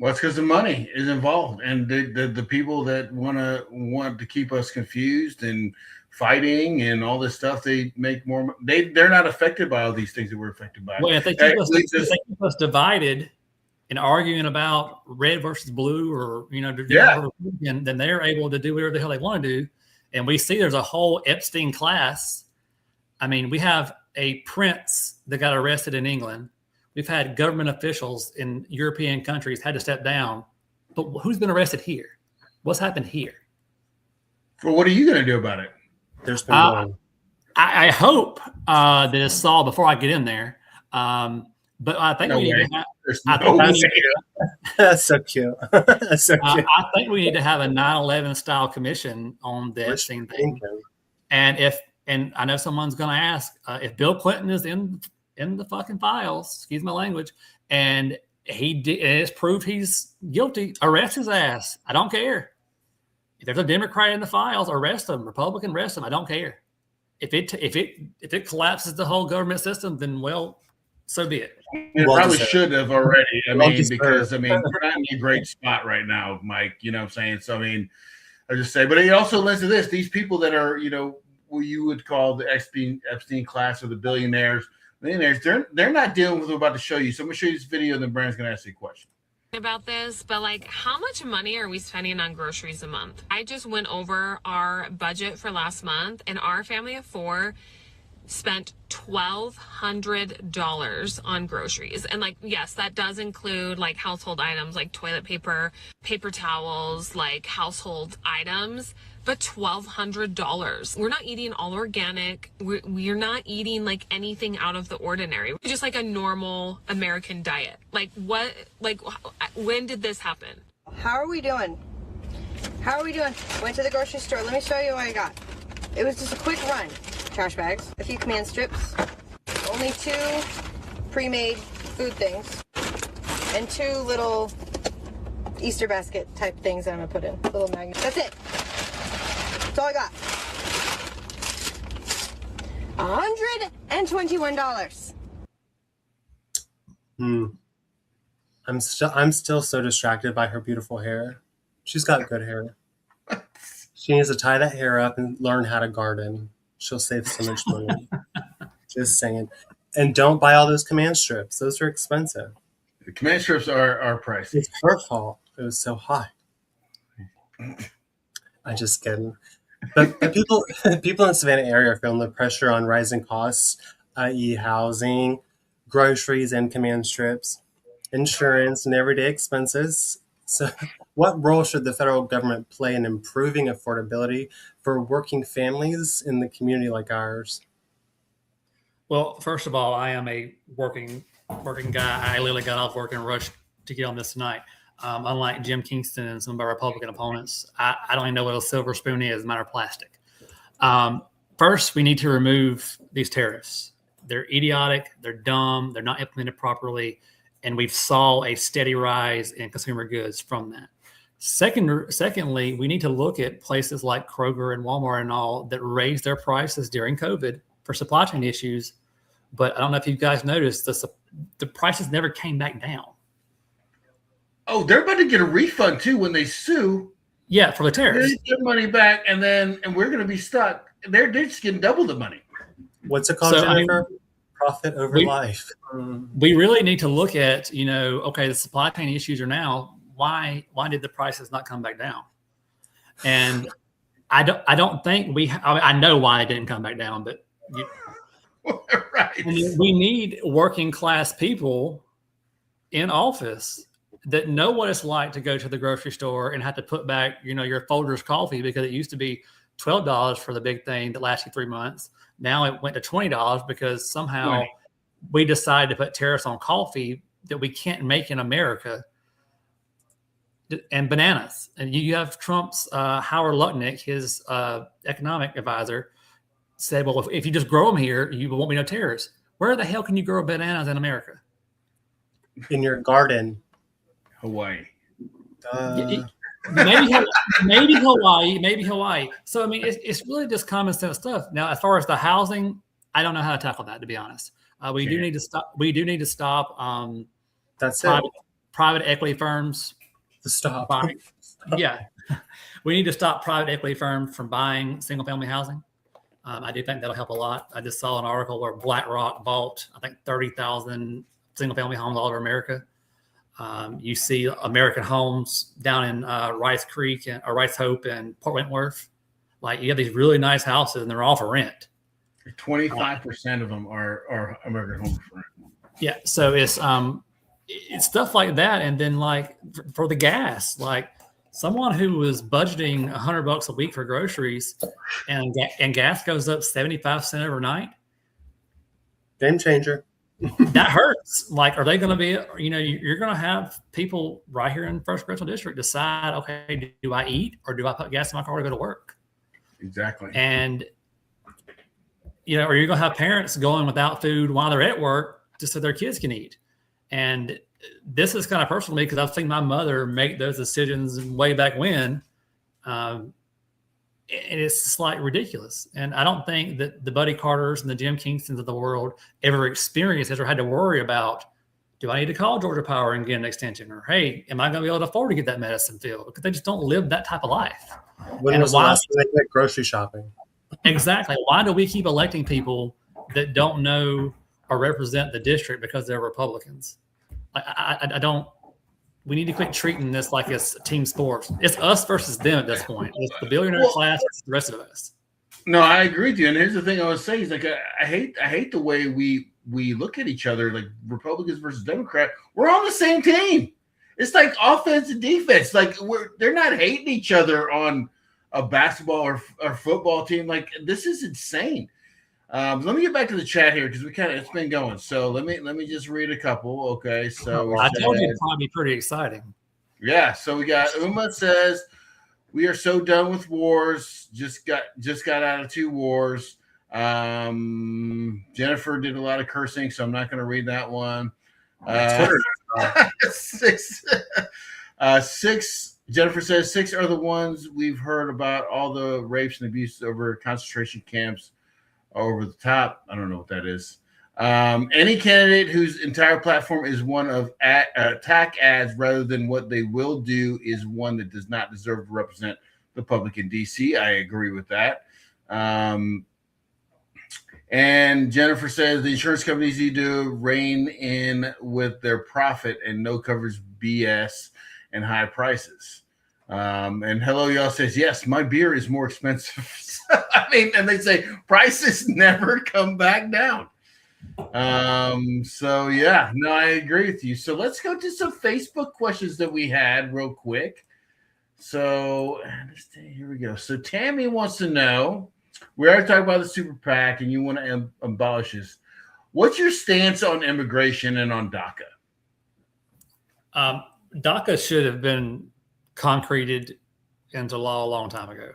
Well, it's because the money is involved, and the people that want to keep us confused and fighting and all this stuff, they make more. They're not affected by all these things that we're affected by. Well, if they keep us divided and arguing about red versus blue, or then they're able to do whatever the hell they want to do. And we see there's a whole Epstein class. We have a prince that got arrested in England. We've had government officials in European countries had to step down. But who's been arrested here? What's happened here? Well, what are you going to do about it? There's been one. I hope that it's solved before I get in there. But I think we need to have. That's so cute. That's so cute. I think we need to have a 9/11 style commission on the Epstein thing. And I know someone's going to ask if Bill Clinton is in the fucking files, excuse my language, and it's proved he's guilty, arrest his ass. I don't care. If there's a Democrat in the files, arrest him. Republican, arrest him. I don't care. If it collapses the whole government system, then so be it. It probably should have already. Because we're not in a great spot right now, Mike. You know what I'm saying? So I just say, but it also lends to this: these people that are, what you would call the Epstein class or the millionaires, they're not dealing with what I'm about to show you. So I'm gonna show you this video, and then Brandon's gonna ask you a question about this, but how much money are we spending on groceries a month? I just went over our budget for last month, and our family of 4 spent $1,200 on groceries. And like, yes, that does include like household items like toilet paper, paper towels, like household items, but $1,200. We're not eating all organic. We're not eating like anything out of the ordinary. It's just like a normal American diet. Like what, like when did this happen? How are we doing? How are we doing? Went to the grocery store. Let me show you what I got. It was just a quick run. Trash bags, a few command strips, only 2 pre-made food things, and 2 little Easter basket type things that I'm gonna put in. Little magnets. That's it. That's all I got. $121. I'm still so distracted by her beautiful hair. She's got good hair. She needs to tie that hair up and learn how to garden. She'll save so much money. Just saying. And don't buy all those command strips. Those are expensive. The command strips are pricey. It's her fault. It was so hot. I just kidding. But people in the Savannah area are feeling the pressure on rising costs, i.e. housing, groceries, and command strips, insurance, and everyday expenses. So what role should the federal government play in improving affordability for working families in the community like ours? Well, first of all, I am a working guy. I literally got off work and rushed to get on this tonight. Unlike Jim Kingston and some of our Republican opponents, I don't even know what a silver spoon is, mine are plastic. First, we need to remove these tariffs. They're idiotic, they're dumb, they're not implemented properly, and we've saw a steady rise in consumer goods from that. Secondly, we need to look at places like Kroger and Walmart and all that raised their prices during COVID for supply chain issues. But I don't know if you guys noticed, the prices never came back down. Oh, they're about to get a refund too when they sue. Yeah, for the tariffs. They get money back, and we're going to be stuck. They're just getting double the money. What's it called, Jennifer? Profit over life. We really need to look at, okay, the supply chain issues are now. Why did the prices not come back down? And I don't think I know why it didn't come back down, but right. We need working class people in office that know what it's like to go to the grocery store and have to put back, your Folgers coffee, because it used to be $12 for the big thing that lasted 3 months. Now it went to $20 because somehow we decided to put tariffs on coffee that we can't make in America, and bananas. And you have Trump's Howard Lutnick, his economic advisor, said, well, if you just grow them here, you won't be no tariffs. Where the hell can you grow bananas in America? In your garden. Hawaii. Maybe Hawaii. So, I mean, it's really just common sense stuff. Now, as far as the housing, I don't know how to tackle that, to be honest. We do need to stop. We do need to stop. That's private equity firms. To stop. Yeah, we need to stop private equity firms from buying single family housing. I do think that'll help a lot. I just saw an article where BlackRock bought, I think, 30,000 single family homes all over America. You see American Homes down in Rice Creek or Rice Hope and Port Wentworth. Like, you have these really nice houses and they're all for rent. 25% of them are American Homes for rent. Yeah, so it's stuff like that. And then, like, for the gas, like someone who was budgeting $100 a week for groceries and gas goes up 75 cents overnight. Game changer. That hurts. Like, are they going to be, you're going to have people right here in First Congressional District decide, okay, do I eat or do I put gas in my car to go to work? Exactly. And, or you're going to have parents going without food while they're at work just so their kids can eat. And this is kind of personal to me because I've seen my mother make those decisions way back when. And it's just like ridiculous. And I don't think that the Buddy Carters and the Jim Kingstons of the world ever experienced this or had to worry about, do I need to call Georgia Power and get an extension? Or, hey, am I going to be able to afford to get that medicine filled? Because they just don't live that type of life. When was the last time they went grocery shopping? Exactly. Why do we keep electing people that don't know or represent the district because they're Republicans? I don't. We need to quit treating this like it's team sports. It's us versus them at this point. It's the billionaire class versus the rest of us. No, I agree with you. And here's the thing I was saying is like I hate the way we look at each other, like Republicans versus Democrat. We're on the same team. It's like offense and defense. Like they're not hating each other on a basketball or football team. Like this is insane. Let me get back to the chat here because it's been going. So let me just read a couple. Okay, so I told you it'd probably be pretty exciting. Yeah, so we got Uma says we are so done with wars. Just got out of 2 wars. Jennifer did a lot of cursing, so I'm not going to read that one. 6. Jennifer says 6 are the ones we've heard about. All the rapes and abuse over concentration camps over the top. I don't know what that is. Any candidate whose entire platform is one of attack ads rather than what they will do is one that does not deserve to represent the public in D.C. I agree with that. And Jennifer says the insurance companies need to rein in with their profit and no coverage BS and high prices. And Hello Y'all says, yes, my beer is more expensive. I mean, and they say prices never come back down. So yeah, no, I agree with you. So let's go to some Facebook questions that we had real quick. So here we go. So Tammy wants to know, we already talked about the super PAC and you want to abolish this. What's your stance on immigration and on DACA? DACA should have been concreted into law a long time ago.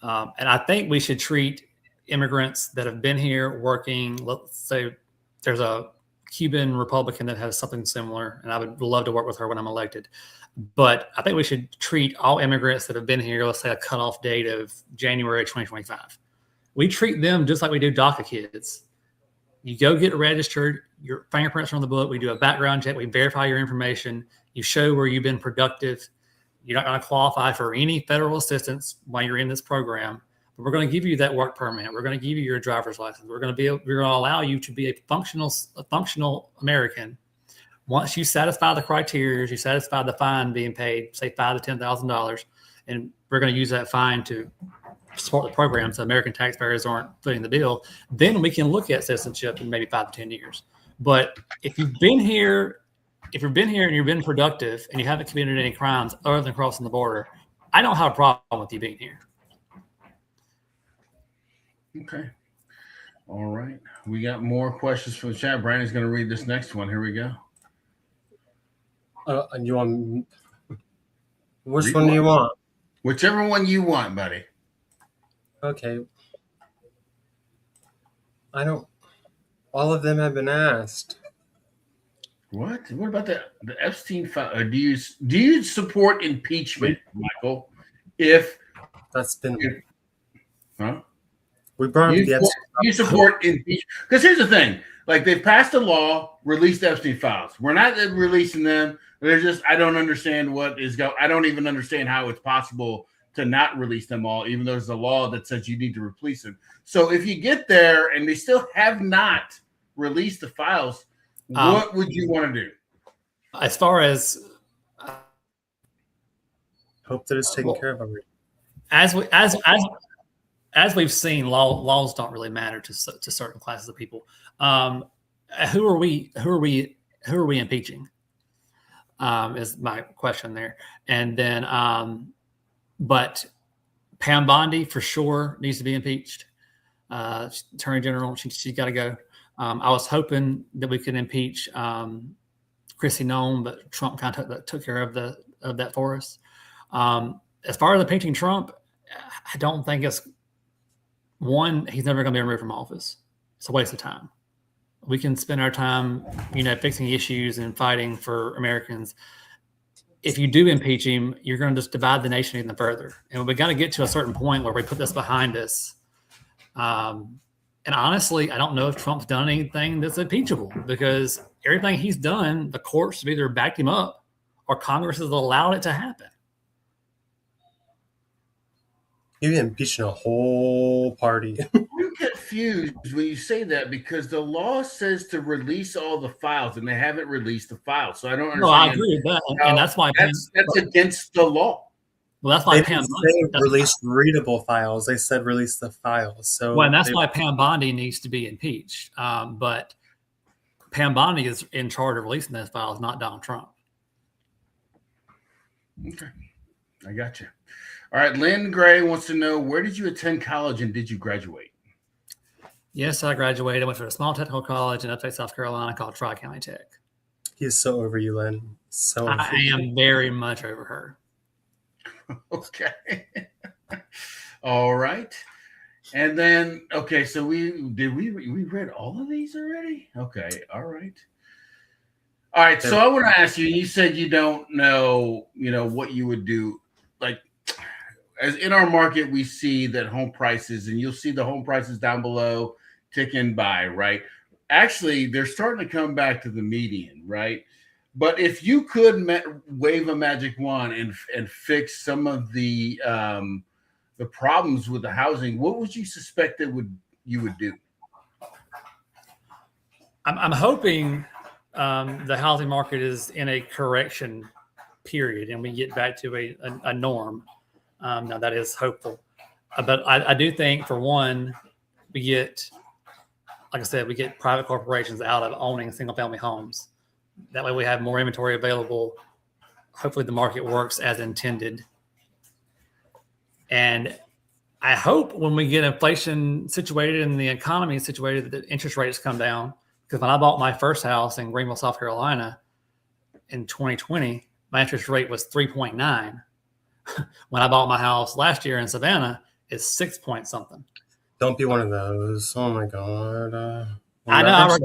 And I think we should treat immigrants that have been here working. Let's say there's a Cuban Republican that has something similar, and I would love to work with her when I'm elected. But I think we should treat all immigrants that have been here, let's say a cutoff date of January 2025. We treat them just like we do DACA kids. You go get registered, your fingerprints are on the book, we do a background check, we verify your information, you show where you've been productive. You're not going to qualify for any federal assistance while you're in this program. But we're going to give you that work permit. We're going to give you your driver's license. We're going to allow you to be a functional American. Once you satisfy the criteria, you satisfy the fine being paid, say $5,000 to $10,000, and we're going to use that fine to support the program so American taxpayers aren't footing the bill. Then we can look at citizenship in maybe 5 to 10 years. But if you've been here and you've been productive and you haven't committed any crimes other than crossing the border, I don't have a problem with you being here. Okay. All right. We got more questions from the chat. Brandon's going to read this next one. Here we go. And you want which one do you want? Whichever one you want, buddy. Okay. All of them have been asked. What? What about the Epstein file? Do you support impeachment, Michael? If that's been, huh? We brought you support impeachment because here's the thing: like they've passed a law, released Epstein files. We're not releasing them. They're just I don't understand what is going. I don't even understand how it's possible to not release them all, even though there's a law that says you need to release them. So if you get there and they still have not released the files. What would you want to do? As far as hope that it's taken care of already. As we've seen, laws don't really matter to certain classes of people. Who are we impeaching? Is my question there. And then, but Pam Bondi for sure needs to be impeached. Attorney General, she's got to go. I was hoping that we could impeach Chrissy Nome, but Trump kind of took care of that for us. As far as impeaching Trump, I don't think he's never going to be removed from office. It's a waste of time. We can spend our time, fixing issues and fighting for Americans. If you do impeach him, you're going to just divide the nation even further. And we got to get to a certain point where we put this behind us. And honestly, I don't know if Trump's done anything that's impeachable because everything he's done, the courts have either backed him up or Congress has allowed it to happen. You're impeaching a whole party. I'm confused when you say that because the law says to release all the files and they haven't released the files. So I don't understand. No, I agree with that. And that's why that's against the law. Well, that's why They Pam didn't say release readable files. They said release the files. So well, and that's why Pam Bondi needs to be impeached. But Pam Bondi is in charge of releasing those files, not Donald Trump. Okay, I got you. All right, Lynn Gray wants to know, where did you attend college and did you graduate? Yes, I graduated. I went to a small technical college in upstate South Carolina called Tri-County Tech. He is so over you, Lynn. So I am very much over her. Okay. All right. And then, okay, so we read all of these already? Okay, all right. All right, so I want to ask you, you said you don't know, what you would do. Like, as in our market, we see that home prices, and you'll see the home prices down below ticking by, right? Actually, they're starting to come back to the median, right? But if you could wave a magic wand and fix some of the problems with the housing, what would you suspect that you would do? I'm hoping the housing market is in a correction period and we get back to a norm. Now that is hopeful, but I do think, for one, we get, like I said, we get private corporations out of owning single family homes. That way we have more inventory available. Hopefully the market works as intended. And I hope when we get inflation situated and the economy situated, that the interest rates come down. Because when I bought my first house in Greenville, South Carolina in 2020, my interest rate was 3.9. When I bought my house last year in Savannah, it's 6 point something. Don't be one of those. Oh my God. I know.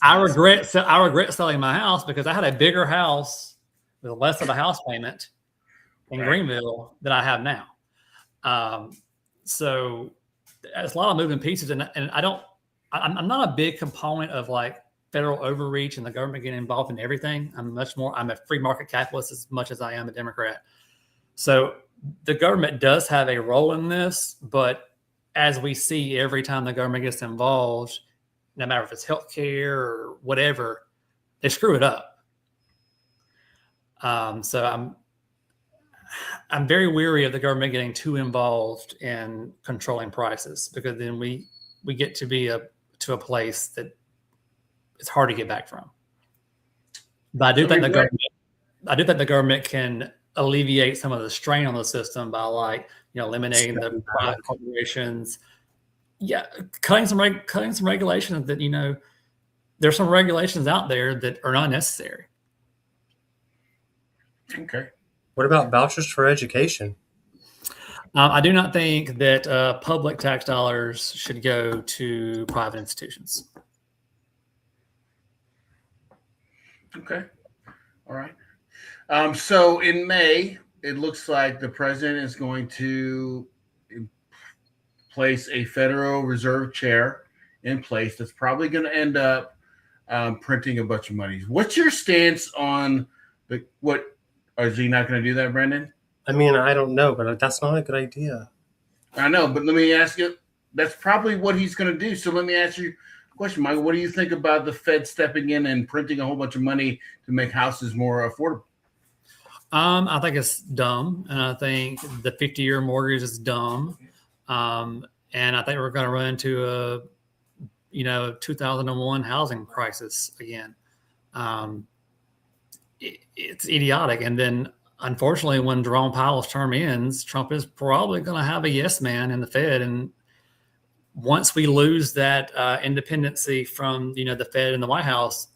I regret selling my house because I had a bigger house with less of a house payment in Greenville than I have now. So it's a lot of moving pieces, and I'm not a big component of like federal overreach and the government getting involved in everything. I'm a free market capitalist as much as I am a Democrat. So the government does have a role in this, but as we see every time the government gets involved, no matter if it's healthcare or whatever, they screw it up. So I'm very weary of the government getting too involved in controlling prices, because then we get to be to a place that it's hard to get back from. But I do think the government can alleviate some of the strain on the system by eliminating the private corporations. Yeah, cutting some regulations that, there's some regulations out there that are not necessary. Okay. What about vouchers for education? I do not think that public tax dollars should go to private institutions. Okay. All right. So in May, it looks like the president is going to place a Federal Reserve chair in place that's probably going to end up printing a bunch of money. What's your stance on is he not going to do that, Brandon? I mean, I don't know, but that's not a good idea. I know, but let me ask you, that's probably what he's going to do. So let me ask you a question, Michael. What do you think about the Fed stepping in and printing a whole bunch of money to make houses more affordable? I think it's dumb, and I think the 50-year mortgage is dumb, and I think we're going to run into a 2001 housing crisis again. It's idiotic, and then unfortunately, when Jerome Powell's term ends, Trump is probably going to have a yes man in the Fed, and once we lose that independency from the Fed and the White House,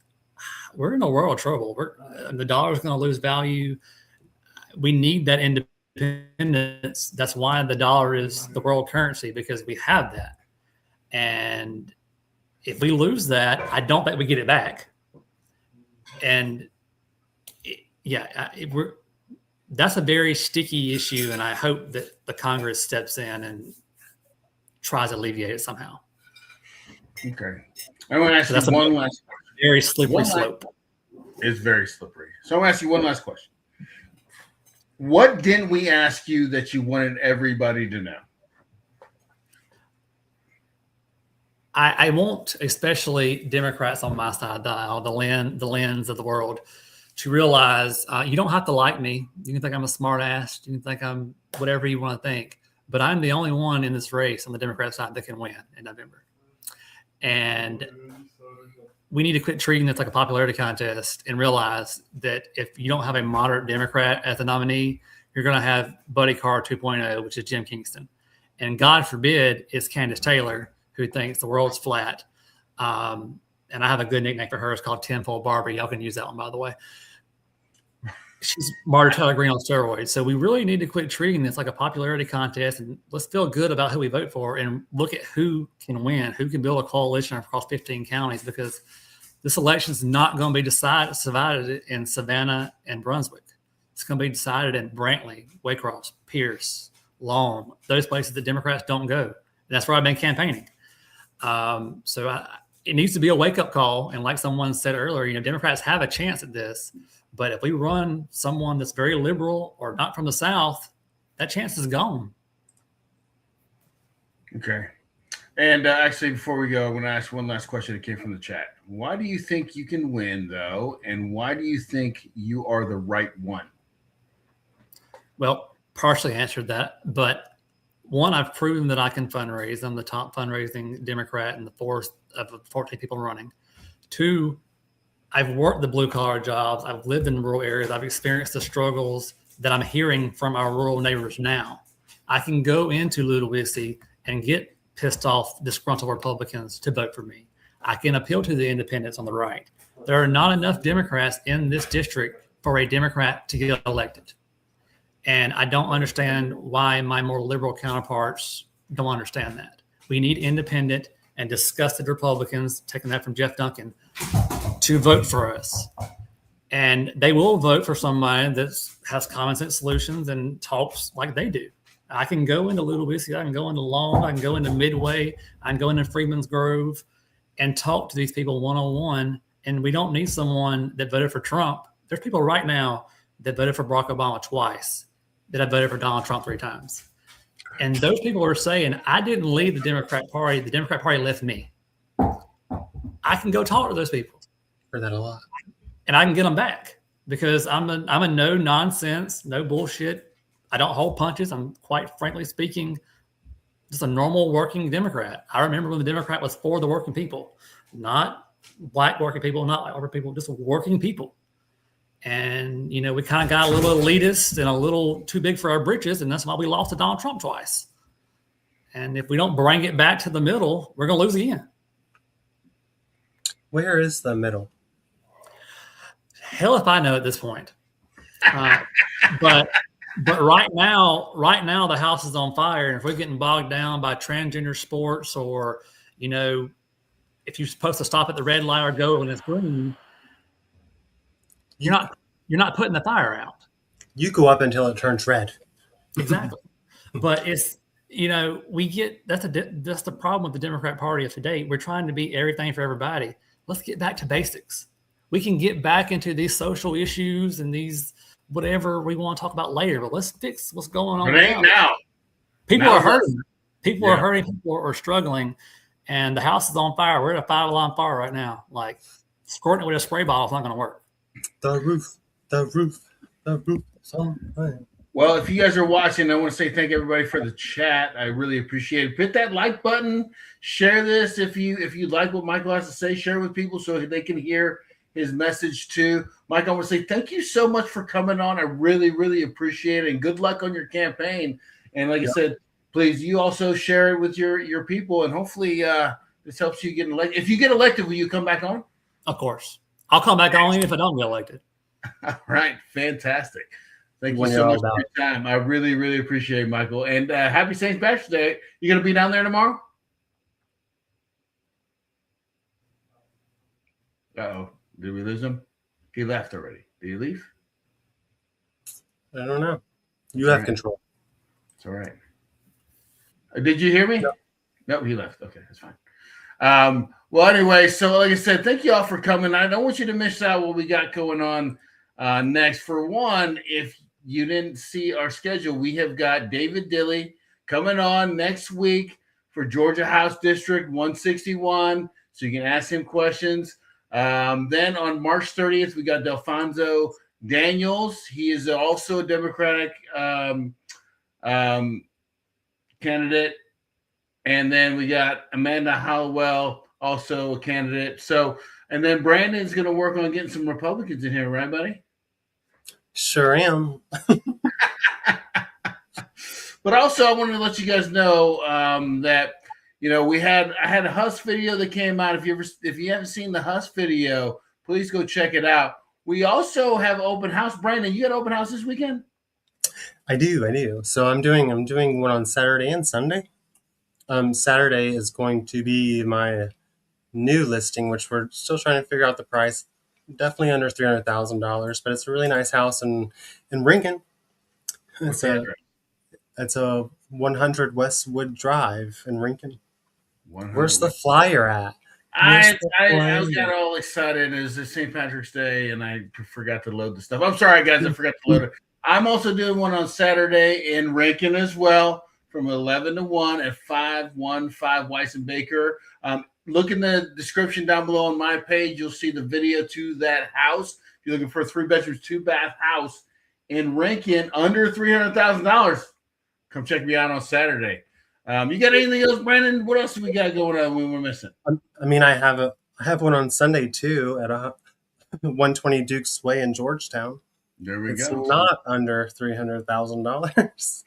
we're in a world of trouble. The dollar's going to lose value. We need that independence. That's why the dollar is the world currency, because we have that. And if we lose that, I don't think we get it back. And that's a very sticky issue, and I hope that the Congress steps in and tries to alleviate it somehow. Okay. I want to ask you one last question. Very slippery slope. It's very slippery. So I want to ask you one last question. What didn't we ask you that you wanted everybody to know? I want, especially Democrats on my side of the aisle, the lens of the world, to realize you don't have to like me. You can think I'm a smart ass. You can think I'm whatever you want to think. But I'm the only one in this race on the Democrat side that can win in November. And we need to quit treating this like a popularity contest and realize that if you don't have a moderate Democrat as the nominee, you're going to have Buddy Carr 2.0, which is Jim Kingston. And God forbid it's Candace Taylor, who thinks the world's flat. And I have a good nickname for her. It's called Tenfold Barbie. Y'all can use that one, by the way. She's Marty Taylor Greene on steroids. So we really need to quit treating this like a popularity contest, and let's feel good about who we vote for and look at who can win, who can build a coalition across 15 counties, because this election is not going to be decided in Savannah and Brunswick. It's going to be decided in Brantley, Waycross, Pierce, Long, those places that Democrats don't go. And that's where I've been campaigning. It needs to be a wake-up call. And like someone said earlier, Democrats have a chance at this. But if we run someone that's very liberal or not from the South, that chance is gone. Okay. And actually, before we go, I'm going to ask one last question that came from the chat. Why do you think you can win, though? And why do you think you are the right one? Well, partially answered that. But one, I've proven that I can fundraise. I'm the top fundraising Democrat in the fourth of the 14 people running. Two, I've worked the blue-collar jobs. I've lived in rural areas. I've experienced the struggles that I'm hearing from our rural neighbors now. I can go into Ludowici and get pissed off, disgruntled Republicans to vote for me. I can appeal to the independents on the right. There are not enough Democrats in this district for a Democrat to get elected. And I don't understand why my more liberal counterparts don't understand that. We need independent and disgusted Republicans, taking that from Jeff Duncan, to vote for us. And they will vote for somebody that has common sense solutions and talks like they do. I can go into Ludowici, I can go into Long, I can go into Midway, I can go into Freeman's Grove and talk to these people one-on-one. And we don't need someone that voted for Trump. There's people right now that voted for Barack Obama twice, that have voted for Donald Trump 3 times. And those people are saying, I didn't leave the Democrat Party. The Democrat Party left me. I can go talk to those people. Heard that a lot. And I can get them back because I'm a no nonsense, no bullshit. I don't hold punches. I'm, quite frankly speaking, just a normal working Democrat. I remember when the Democrat was for the working people, not black working people, not white working people, just working people. And, we kind of got a little elitist and a little too big for our britches. And that's why we lost to Donald Trump twice. And if we don't bring it back to the middle, we're going to lose again. Where is the middle? Hell if I know at this point. But right now, the house is on fire. And if we're getting bogged down by transgender sports or, if you're supposed to stop at the red light or go when it's green, you're not putting the fire out. You go up until it turns red. Exactly. But it's, that's the problem with the Democrat Party of today. We're trying to be everything for everybody. Let's get back to basics. We can get back into these social issues and these whatever we want to talk about later, but let's fix what's going on. It ain't now. People are hurting. People are hurting. People are struggling. And the house is on fire. We're at a 5-alarm fire right now. Like, squirting it with a spray bottle is not going to work. The roof is on fire. Well, if you guys are watching, I want to say thank everybody for the chat. I really appreciate it. Hit that like button. Share this if you like what Michael has to say. Share it with people so they can hear his message too. Michael, I want to say thank you so much for coming on. I really, really appreciate it. And good luck on your campaign. And like I said, please, you also share it with your people. And hopefully this helps you get elected. If you get elected, will you come back on? Of course. I'll come back on even if I don't get elected. All right. Fantastic. Thank you so much for your time. I really, really appreciate it, Michael. And happy St. Patrick's Day. You going to be down there tomorrow? Uh-oh. Did we lose him? He left already. Did he leave? I don't know. You have control. It's all right. Did you hear me? No, he left. Okay, that's fine. Well, anyway, so like I said, thank you all for coming. I don't want you to miss out what we got going on next. For one, if you didn't see our schedule, we have got David Dilley coming on next week for Georgia House District 161. So you can ask him questions. Then on March 30th, we got Delfonso Daniels. He is also a Democratic candidate. And then we got Amanda Hallowell, also a candidate. So, and then Brandon's going to work on getting some Republicans in here, right, buddy? Sure am. But also, I wanted to let you guys know that I had a Huss video that came out. If you haven't seen the Huss video, please go check it out. We also have open house. Brandon, you got open house this weekend? I do. So I'm doing one on Saturday and Sunday. Saturday is going to be my new listing, which we're still trying to figure out the price. Definitely under $300,000, but it's a really nice house in Rincon. It's a 100 Westwood Drive in Rincon. Where's the flyer at? I got all excited. It was St. Patrick's Day, and I forgot to load the stuff. I'm sorry, guys. I forgot to load it. I'm also doing one on Saturday in Rincon as well, from 11 to 1 at 515 Weiss and Baker. Look in the description down below on my page. You'll see the video to that house. If you're looking for a 3-bedroom, 2-bath house in Rincon under $300,000, come check me out on Saturday. You got anything else, Brandon? What else do we got going on we're missing? I mean, I have one on Sunday too at 120 Duke's Way in Georgetown. There we go. It's not under $300,000,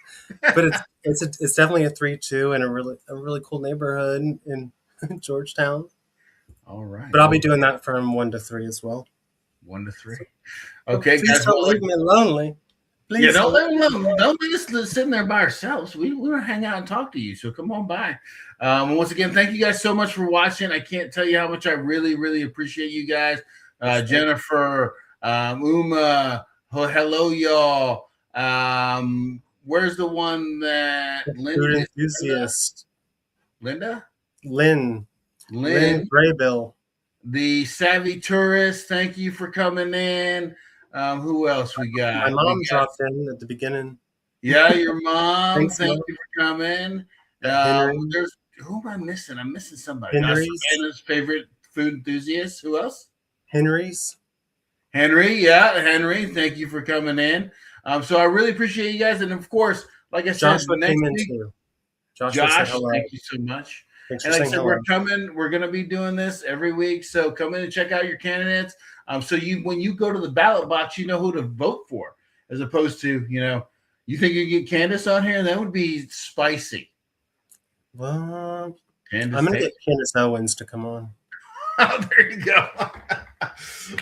but it's definitely a 3-2 in a really cool neighborhood in Georgetown. All right. But I'll be doing that from 1 to 3 as well. 1 to 3. Okay, please guys. Don't leave me lonely. Please don't let us sit there by ourselves. We want to hang out and talk to you. So come on by. Once again, thank you guys so much for watching. I can't tell you how much I really, really appreciate you guys. Jennifer, Uma, hello, y'all. Where's the one that Food enthusiast? Linda? Lynn Graybill. The savvy tourist. Thank you for coming in. Who else we got? My mom dropped in at the beginning. Yeah, your mom. Thanks, Thank Mom. you for coming. Who am I missing? I'm missing somebody. Savannah's favorite food enthusiast. Who else? Henry. Henry. Thank you for coming in. So I really appreciate you guys, and of course, like I said, Joshua next came in week, too. Josh, thank you so much. Thanks And for like I saying said, we're going to be doing this every week. So come in and check out your candidates. So when you go to the ballot box, you know who to vote for, as opposed to, you think you get Candace on here? That would be spicy. Well, Candace I'm going to get Candace Owens to come on. Oh, there you go.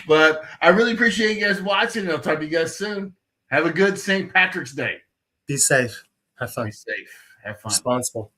But I really appreciate you guys watching. I'll talk to you guys soon. Have a good St. Patrick's Day. Be safe. Have fun. Be safe. Have fun. Responsible.